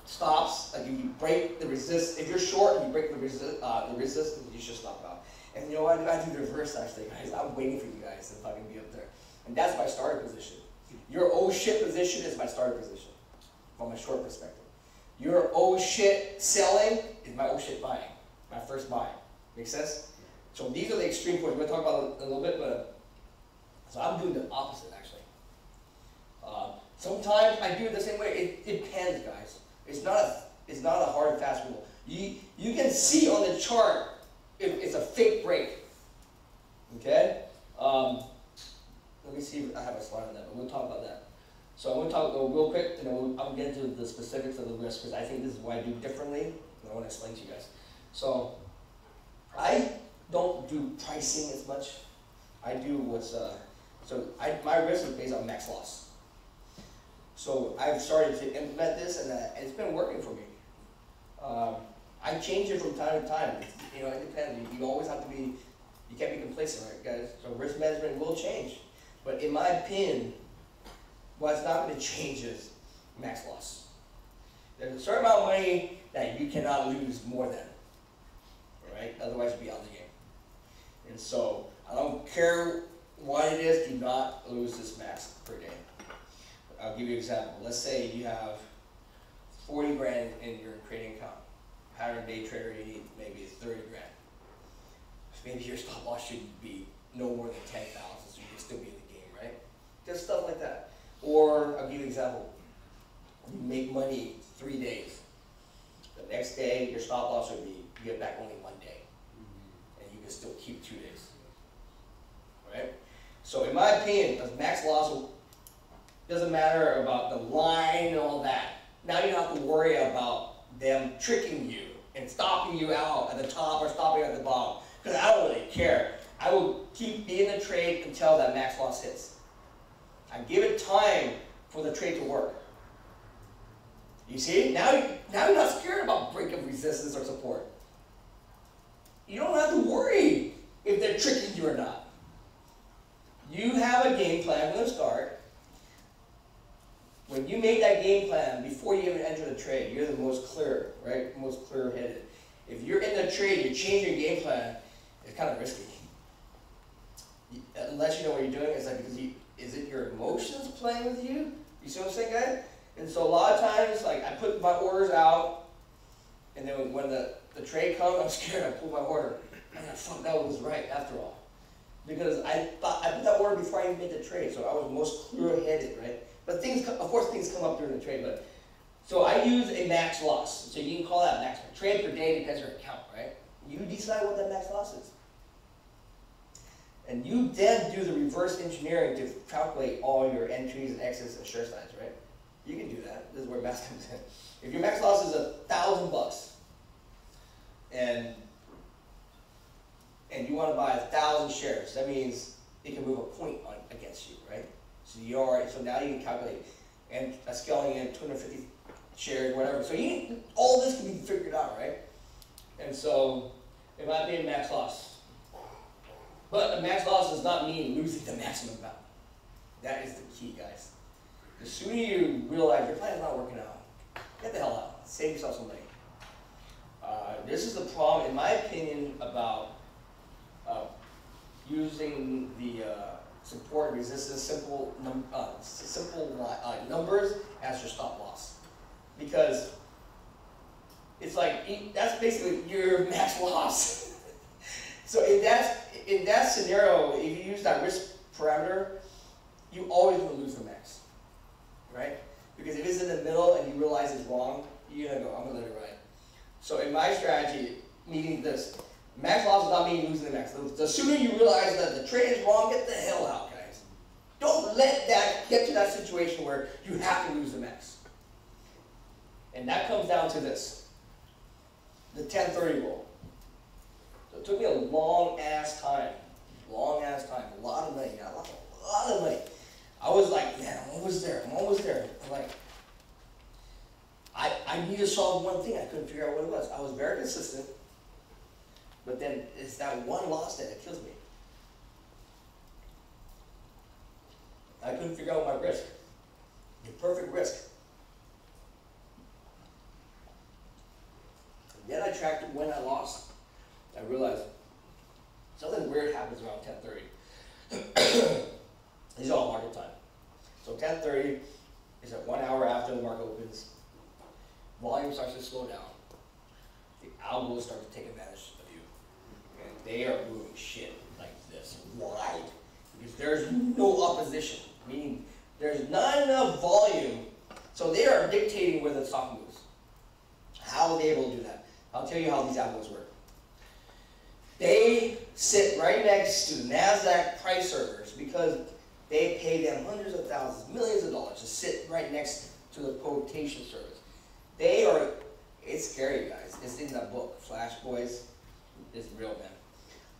stops. Like if you break the resist, if you're short and you break the resistance, you should stop out. And you know what? I do the reverse actually, guys. I'm waiting for you guys if I can be up there. And that's my starter position. Your oh shit position is my starter position, from a short perspective. Your oh shit selling is my oh shit buying, my first buy. Make sense? So these are the extreme points. We're going to talk about it a little bit, but so I'm doing the opposite actually. Sometimes I do it the same way. It depends, guys. It's not a hard and fast rule. You can see on the chart if it's a fake break. Okay? let me see if I have a slide on that, but we'll talk about that. So I'm going to talk real quick, and then I'll get into the specifics of the risk, because I think this is what I do differently, and I want to explain to you guys. So I don't do pricing as much. I do what's, my risk is based on max loss. So I've started to implement this, and it's been working for me. I change it from time to time. You know, it depends. You always have to be, you can't be complacent, right, guys? So risk management will change. But in my opinion, what's not going to change is max loss. There's a certain amount of money that you cannot lose more than, right? Otherwise, you'll be out of the game. And so I don't care what it is, do not lose this max per day. I'll give you an example. Let's say you have 40 grand in your trading account. Pattern day trader, you need maybe 30 grand. Maybe your stop loss should be no more than 10,000, so you can still be in the game, right? Just stuff like that. Or I'll give you an example. You make money 3 days. The next day, your stop loss would be you get back only 1 day, and you can still keep 2 days, right? So in my opinion, the max loss doesn't matter about the line and all that. Now you don't have to worry about them tricking you and stopping you out at the top or stopping at the bottom, because I don't really care. I will keep being in the trade until that max loss hits. I give it time for the trade to work. You see? Now you're not scared about break of resistance or support. You don't have to worry if they're tricking you or not. You have a game plan from the start. When you make that game plan before you even enter the trade, you're the most clear, right? Most clear-headed. If you're in the trade, you change your game plan, it's kind of risky. Unless you know what you're doing, it's like because is it your emotions playing with you? You see what I'm saying, guys? And so a lot of times, like I put my orders out, and then when the trade comes, I'm scared. I pull my order. And I thought that was right after all, because I put that order before I even made the trade, so I was most clear-headed, right? But things, of course, things come up during the trade. But so I use a max loss. So you can call that max. Trade per day depends on your account, right? You decide what that max loss is. And you then do the reverse engineering to calculate all your entries and exits and share size, right? You can do that. This is where max comes in. If your max loss is $1,000, and you want to buy 1,000 shares, that means it can move a point against you, right? So now you can calculate and scaling in 250 shares, whatever. So all this can be figured out, right? And so it might be a max loss. But the max loss does not mean losing the maximum amount. That is the key, guys. The sooner you realize your plan is not working out, get the hell out. Save yourself some money. This is the problem, in my opinion, about using the support and resistance simple numbers as your stop loss, because it's like that's basically your max loss. So in that scenario, if you use that risk parameter, you always will lose the max, right? Because if it's in the middle and you realize it's wrong, you're gonna go, I'm gonna let it ride. So in my strategy, meaning this, max loss does not mean losing the max. The sooner you realize that the trade is wrong, get the hell out, guys. Don't let that get to that situation where you have to lose the max. And that comes down to this, the 10-30 rule. So it took me a long-ass time, a lot of money, a lot of money. I was like, man, I'm almost there. I'm like, I need to solve one thing. I couldn't figure out what it was. I was very consistent. But then it's that one loss that kills me. I couldn't figure out my risk. The perfect risk. And then I tracked when I lost. I realized something weird happens around 10:30. These are all market time. So 10:30 is at 1 hour after the market opens. Volume starts to slow down. The algos start to take advantage of you. And they are moving shit like this, wide. Because there's no opposition, meaning there's not enough volume, so they are dictating where the stock moves. How are they able to do that? I'll tell you how these algos work. They sit right next to the NASDAQ price servers, because They pay them hundreds of thousands, millions of dollars to sit right next to the quotation service. They are, it's scary, guys. It's in that book, Flash Boys. It's real, man.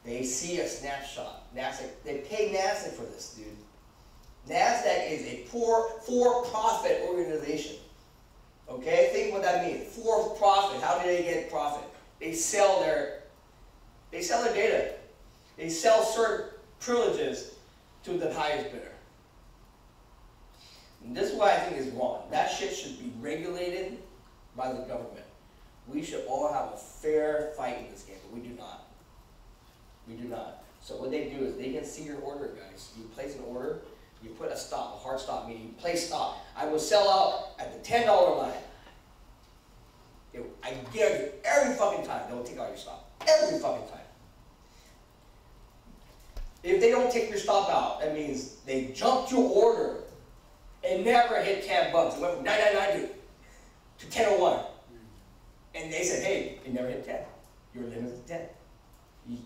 They see a snapshot. NASDAQ, they pay NASDAQ for this, dude. NASDAQ is a for-profit organization. Okay, think what that means. For profit. How do they get profit? They sell their data. They sell certain privileges to the highest bidder. And this is what I think is wrong. That shit should be regulated by the government. We should all have a fair fight in this game, but we do not. We do not. So what they do is they can see your order, guys. You place an order, you put a stop, a hard stop, meaning you place stop. I will sell out at the $10 line. I guarantee you, every fucking time they will take out your stop. Every fucking time. If they don't take your stop out, that means they jumped your order and never hit 10 bucks. It went from 9.99 to 10.01. And they said, hey, you never hit 10. Your limit is 10.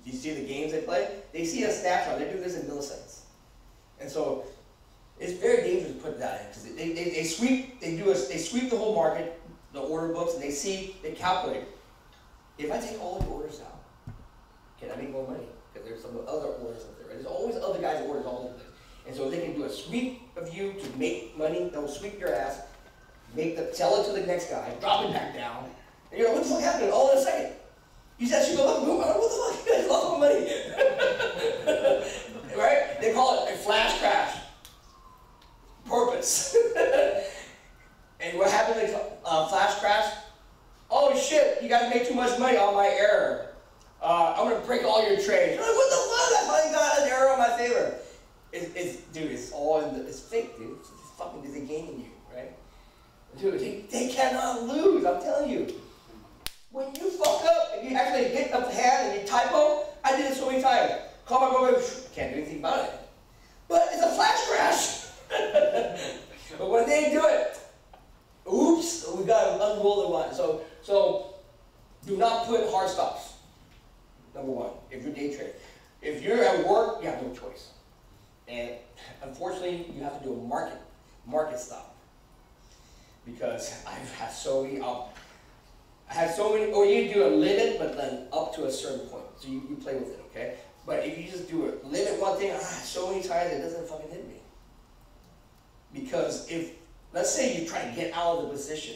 You see the games they play? They see a snapshot. They do this in milliseconds. And so it's very dangerous to put that in because they sweep the whole market, the order books, and they calculate. If I take all the orders out, can I make more money? Because there's some other orders up there. Right? There's always other guys' orders all over the place. And so they can do a sweep of you to make money. They'll sweep your ass, sell it to the next guy, drop it back down. And you're like, what the fuck happened? All in a second. You said you go up and move. What the fuck? You guys lost my money. Right? They call it a flash crash. Purpose. And what happened in flash crash? Oh shit, you guys made too much money on my error. I'm gonna break all your trades. You're like, what the fuck? I finally got an error in my favor. Dude, it's all in it's fake, dude. It's fucking there's a game in you, right? Dude, they cannot lose, I'm telling you. When you fuck up, if you actually hit the hand and you typo, I did it so many times. Call my brother, can't do anything about it. But it's a flash crash. But when they do it, oops, we got to unroll the one. So do not put hard stops. Number one, if you're day trading. If you're at work, you have no choice. And unfortunately, you have to do a market stop. Because I've had so many, or you do a limit, but then up to a certain point. So you play with it, okay? But if you just do a limit one thing, so many times it doesn't fucking hit me. Because if, let's say you try to get out of the position,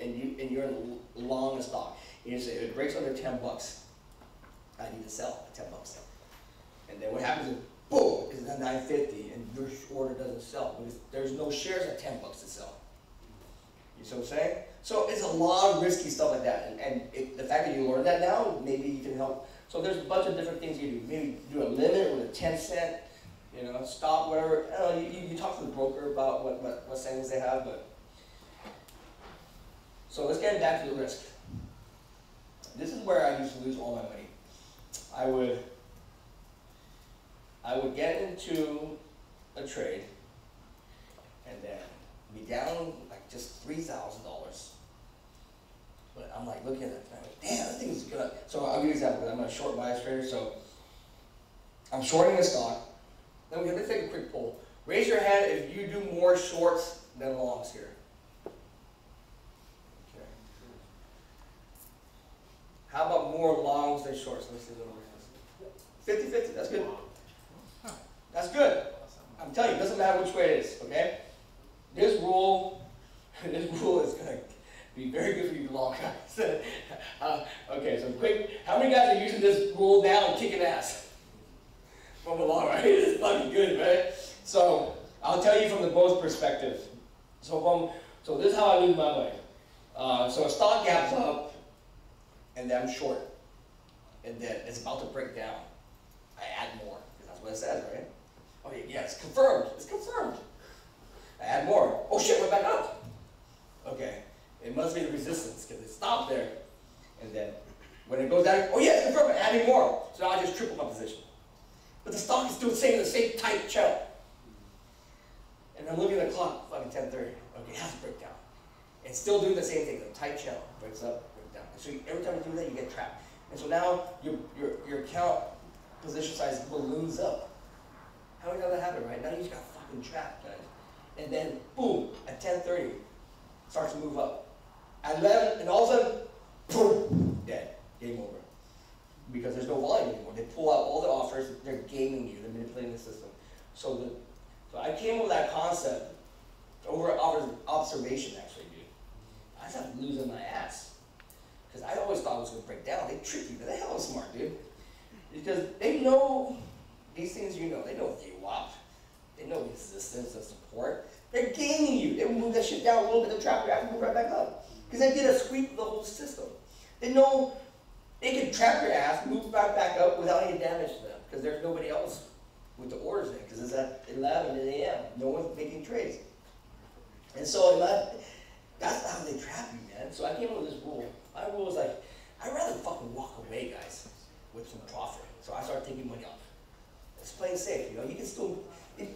and you're in long a stock, and you say, if it breaks under 10 bucks, I need to sell at 10 bucks. And then what happens is, boom, it's at 9.50, and your order doesn't sell. Because there's no shares at 10 bucks to sell. You see what I'm saying? So it's a lot of risky stuff like that. And the fact that you learn that now, maybe you can help. So there's a bunch of different things you do. Maybe do a limit with a 10 cent, stop, whatever. I don't know, you talk to the broker about what settings they have, but. So let's get back to the risk. This is where I used to lose all my money. I would get into a trade and then be down like just $3,000. But I'm like looking at it, and I'm like, damn, this thing is good. So I'll give you an example. I'm a short bias trader, so I'm shorting a stock. Then we're gonna take a quick poll. Raise your hand if you do more shorts than longs here. Okay. How about more longs than shorts? Let's see the numbers. 50-50, that's good. That's good. I'm telling you, it doesn't matter which way it is, okay? This rule is gonna be very good for you long guys. Okay, so quick, how many guys are using this rule now and kicking ass? From the long, right? It's fucking good, right? So I'll tell you from the both perspective. So this is how I lose my money. So a stock gaps up, and then I'm short, and then it's about to break down. I add more, because that's what it says, right? Oh yeah, it's confirmed. It's confirmed. I add more. Oh shit, went back up. Okay, it must be the resistance because it stopped there, and then when it goes down, oh yeah, it's confirmed. I'm adding more. So now I just triple my position. But the stock is still staying in the same tight channel. And I'm looking at the clock, fucking 10:30. Okay, it has to break down. And still doing the same thing, the tight channel breaks up, breaks down. And so every time you do that, you get trapped. And so now your account position size balloons up. How many times that happen, right? Now you just got fucking trap, guys. And then, boom, at 10:30, starts to move up. At 11, and all of a sudden, boom, dead, game over. Because there's no volume anymore. They pull out all the offers, they're gaming you, they're manipulating the system. So I came up with that concept over observation, actually, dude. I started losing my ass. Because I always thought it was going to break down. They trick you. They're hella smart, dude. Because they know these things you know. They know VWAP. They know resistance and support. They're gaming you. They will move that shit down a little bit, the trap you have to move right back up. Because they did a sweep of the whole system. They know they can trap your ass, move back up without any damage to them. Because there's nobody else with the orders in. Because it's at 11 a.m. No one's making trades. And so that's how they trap you, man. So I came up with this rule. My rule was like, I'd rather fucking walk away, guys, with some profit. So I started taking money off. It's plain safe, you know. You can still, if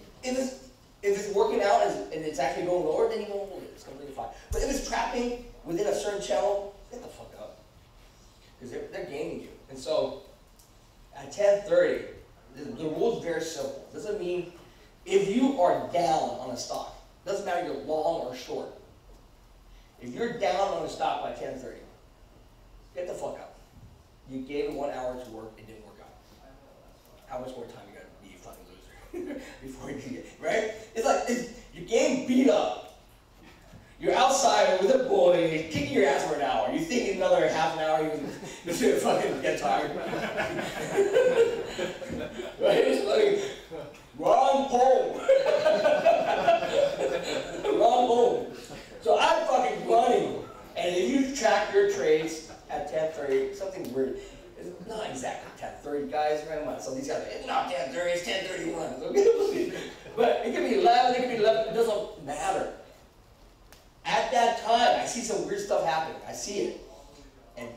it's working out and it's actually going lower, then you won't hold it. It's completely fine. But if it's trapping within a certain channel, get the fuck up. Because they're gaming you. And so at 10:30, the rule is very simple. Doesn't mean if you are down on a stock, doesn't matter if you're long or short. If you're down on a stock by 10:30, get the fuck out. You gave it 1 hour to work, it didn't work out. How much more time you got to be a fucking loser before you can get, right? It's like, your game beat up. You're outside with a boy, kicking your ass for an hour. You think in another half an hour you're gonna fucking get tired. Right? It's like, wrong pole. Wrong pole. So I'm fucking running. And if you track your trades at 10:30, something weird. It's not exactly 10:30, guys. Right? So these guys, it's not 10:30, it's 10:31. Okay? But it could be 11, it could be 11. It doesn't matter. At that time, I see some weird stuff happening. I see it. And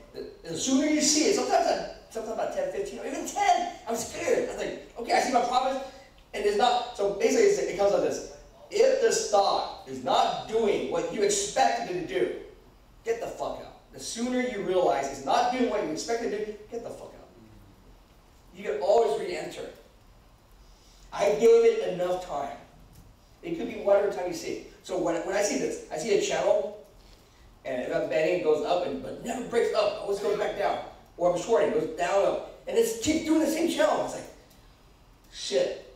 the sooner you see it, sometimes about 10, 15, or even 10, I'm scared. I was like, okay, I see my profits, and it's not. So basically, it comes like this. If the stock is not doing what you expected it to do, get the fuck out. The sooner you realize it's not doing what you expected it to do, get the fuck out. You can always re-enter. I gave it enough time. It could be whatever time you see it. So when I see this, I see a channel, and if I'm betting, it goes up, but it never breaks up. It always goes back down. Or I'm shorting, it goes down, up. And it's keep doing the same channel. It's like, shit.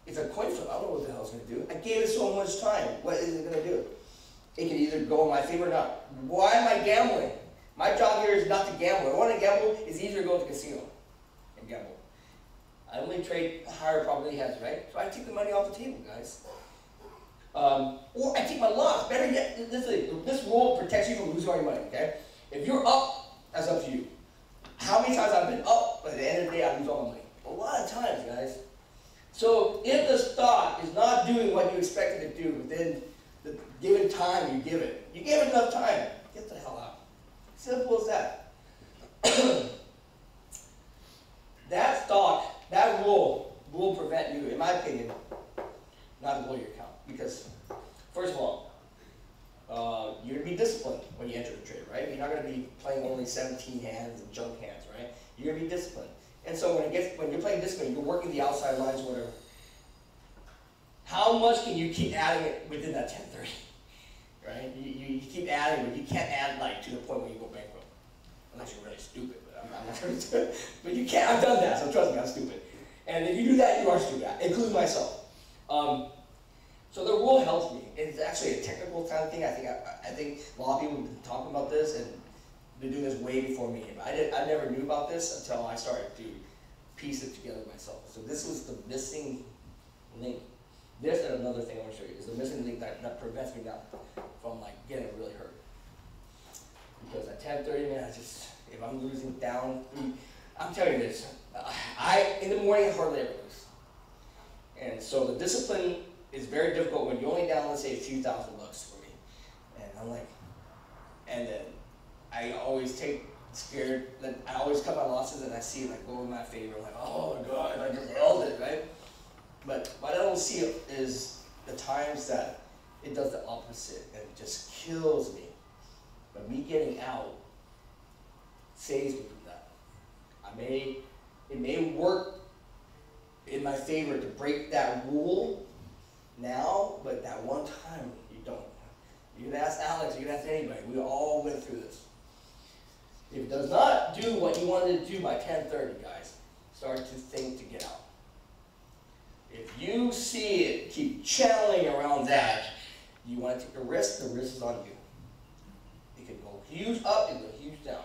It's a coin flip. I don't know what the hell it's going to do. I gave it so much time. What is it going to do? It can either go in my favor or not. Why am I gambling? My job here is not to gamble. If I want to gamble, it's easier to go to the casino and gamble. I only trade higher probability heads, right? So I take the money off the table, guys. Or I take my loss. Better yet, this rule protects you from losing all your money, okay? If you're up, that's up to you. How many times I've been up, but at the end of the day, I lose all my money? A lot of times, guys. So if the stock is not doing what you expect it to do within the given time you give it enough time, get the hell out. Simple as that. That stock, that rule will prevent you, in my opinion, not to blow your account. Because, first of all, you're going to be disciplined when you enter the trade, right? You're not going to be playing only 17 hands and junk hands, right? You're going to be disciplined. And so when you're playing discipline, you're working the outside lines, whatever. How much can you keep adding it within that 10:30? Right? You keep adding, but you can't add like to the point where you go bankrupt. Unless you're really stupid, but I'm not going to. But you can't. I've done that, so trust me, I'm stupid. And if you do that, you are stupid, including myself. So the rule helps me. It's actually a technical kind of thing. I think a lot of people have been talking about this and been doing this way before me. But I never knew about this until I started to piece it together myself. So this was the missing link. This and another thing I want to show you is the missing link that prevents me now from like getting really hurt. Because at 10:30, man, if I'm losing down, I'm telling you this, in the morning I hardly ever lose. And so the discipline is very difficult when you're only down, let's say, a few $1,000 for me. And I'm like, and then I always take scared, then I always cut my losses and I see it like go in my favor. I'm like, oh my God, I just nailed it, right? But what I don't see is the times that it does the opposite and it just kills me. But me getting out saves me from that. It may work in my favor to break that rule, now, but that one time you don't. You can ask Alex, you can ask anybody. We all went through this. If it does not do what you wanted to do by 10:30, guys, start to think to get out. If you see it keep channeling around that, you want to take a risk, the risk is on you. It could go huge up, it could go huge down.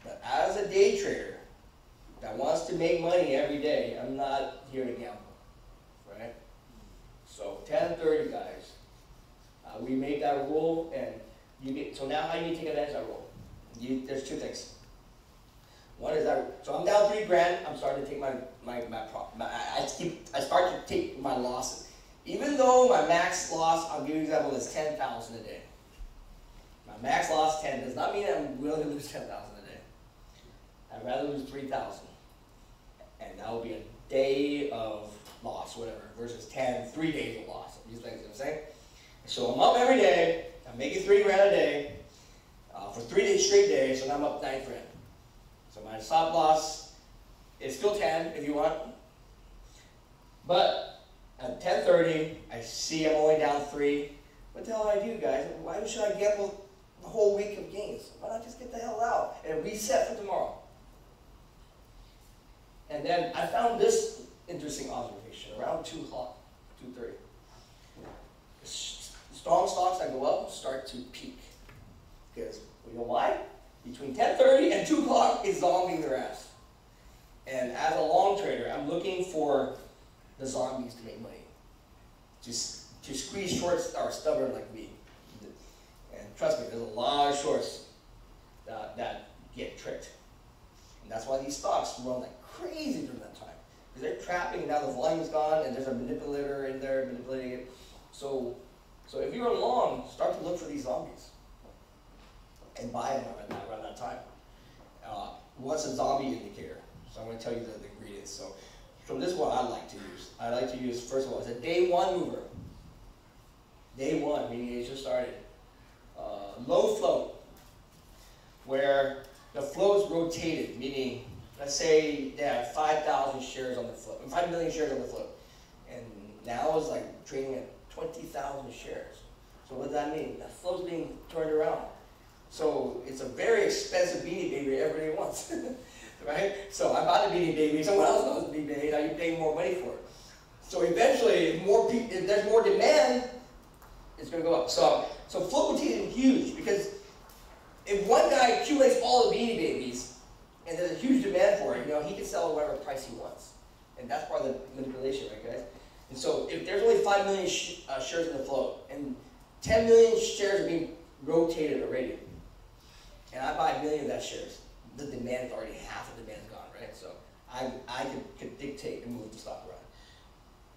But as a day trader that wants to make money every day, I'm not here to gamble, right? So 10:30, guys, we made that rule, and you get. So now how do you take advantage of that rule? There's two things. One is that, so I'm down $3,000. I'm starting to take I start to take my losses. Even though my max loss, I'll give you an example, is 10,000 a day. My max loss 10 does not mean I'm willing to lose 10,000 a day. I'd rather lose 3,000, and that will be a day of loss, whatever, versus 3 days of loss. You know what I'm saying? So I'm up every day. I'm making $3,000 a day for 3 days straight days, so now I'm up $9,000. So my stop loss is still 10 if you want, but at 10:30, I see I'm only down 3. What the hell do I do, guys? Why should I gamble the whole week of gains? Why not just get the hell out and reset for tomorrow? And then I found this interesting observation around 2 o'clock, 2:30. Strong stocks that go up start to peak. Because, you know why? Between 10:30 and 2 o'clock is zombieing their ass. And as a long trader, I'm looking for the zombies to make money. Just to squeeze shorts are stubborn like me. And trust me, there's a lot of shorts that get tricked. And that's why these stocks run like crazy during that time. Because they're trapping, now the volume's gone, and there's a manipulator in there manipulating it. So if you're long, start to look for these zombies. And buy them around that time. What's a zombie indicator? So I'm going to tell you the ingredients. So this is what I like to use. I like to use, first of all, it's a day one mover. Day one, meaning it just started. Low float, where the float's rotated, meaning, let's say they have 5,000 shares on the float, 5 million shares on the float. And now it's like trading at 20,000 shares. So what does that mean? That float's being turned around. So it's a very expensive Beanie Baby everybody wants, right? So I bought the Beanie Baby, someone else knows the Beanie Baby, now you're paying more money for it. So eventually, if there's more demand, it's going to go up. So float rotation is huge, because if one guy accumulates all the Beanie Babies, and there's a huge demand for it, he can sell at whatever price he wants. And that's part of the manipulation, right, guys? And so if there's only 5 million shares in the float, and 10 million shares are being rotated already, and I buy 1 million of that shares, the demand is already, half the demand is gone, right? So I could dictate and move the stock around.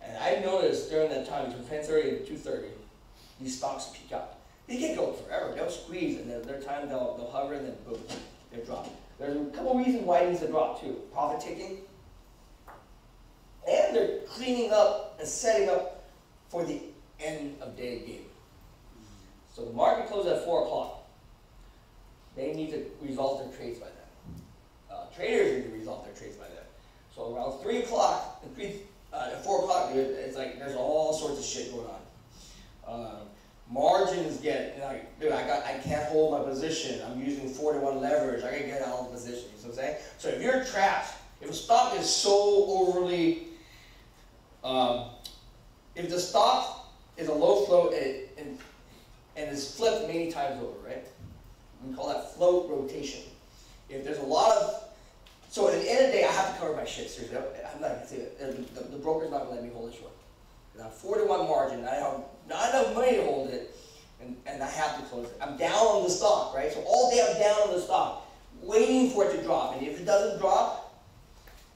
And I noticed during that time, between 10:30 and 2:30, these stocks peak up. They can't go forever. They'll squeeze, and their time they'll hover, and then boom, they drop. There's a couple reasons why it needs to drop too. Profit taking, and they're cleaning up and setting up for the end of day game. So the market closes at 4 o'clock. They need to resolve their trades by then. Traders need to resolve their trades by then. So around 3 o'clock, at 4 o'clock, it's like there's all sorts of shit going on. Margins get, dude, I can't hold my position. I'm using 4-to-1 leverage. I can get out of the position. You know what I'm saying? So if you're trapped, if a stock is so overly, if the stock is a low float and is flipped many times over, right? We call that float rotation. If there's a lot of, so at the end of the day, I have to cover my shit, seriously. I'm not going to say it. The broker's not going to let me hold it short. Because I'm 4-to-1 margin, I have not enough money to hold it, and I have to close it. I'm down on the stock, right? So all day I'm down on the stock, waiting for it to drop. And if it doesn't drop,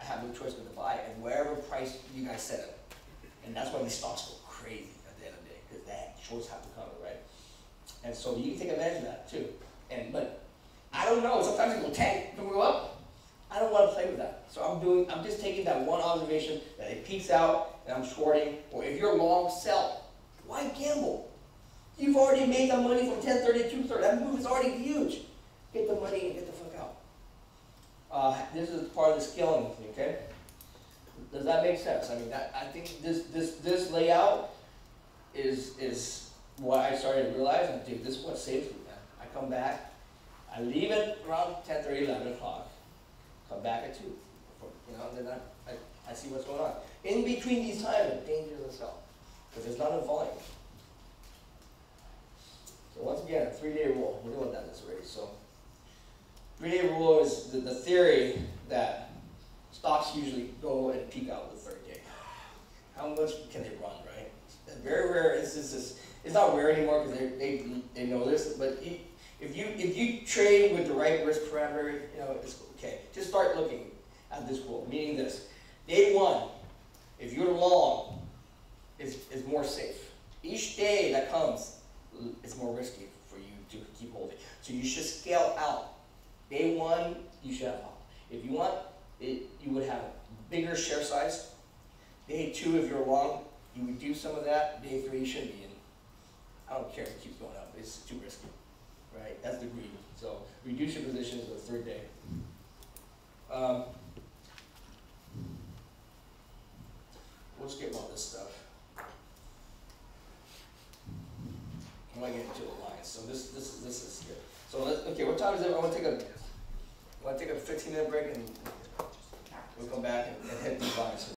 I have no choice but to buy it at wherever price you guys set it. And that's why these stocks go crazy at the end of the day, because that shorts have to cover, right? And so you can take advantage of that too. But I don't know. Sometimes it will tank, it will go up. I don't want to play with that. So I'm just taking that one observation that it peaks out and I'm shorting. Or if you're long, sell. Why gamble? You've already made that money from 10:30 to 2:30. That move is already huge. Get the money and get the fuck out. This is part of the scaling thing, okay? Does that make sense? I mean, I think this layout is what I started to realize, and dude, this is what saves me, man. I come back, I leave at around 10:30, 11 o'clock, come back at 2, you know, and then I see what's going on. In between these times, it's dangerous as hell, because there's not enough volume. So once again, a 3-day rule. We know what that is already. So 3-day rule is the theory that stocks usually go and peak out the 3rd day. How much can they run, right? Very rare instances. It's not rare anymore because they know this. But if you trade with the right risk parameter, you know, it's okay. Just start looking at this rule, meaning this. Day 1, if you're long, is more safe. Each day that comes, it's more risky for you to keep holding. So you should scale out. Day 1, you should have, if you want it, you would have a bigger share size. Day 2, if you're long, you would do some of that. Day 3, you shouldn't be in. I don't care if it keeps going up. It's too risky, right? That's the greed. So reduce your positions the 3rd day. We'll skip all this stuff. I want to get into the lines. So this is good. So okay, what time is it? I want to take a 15-minute break and we'll come back and hit these lines.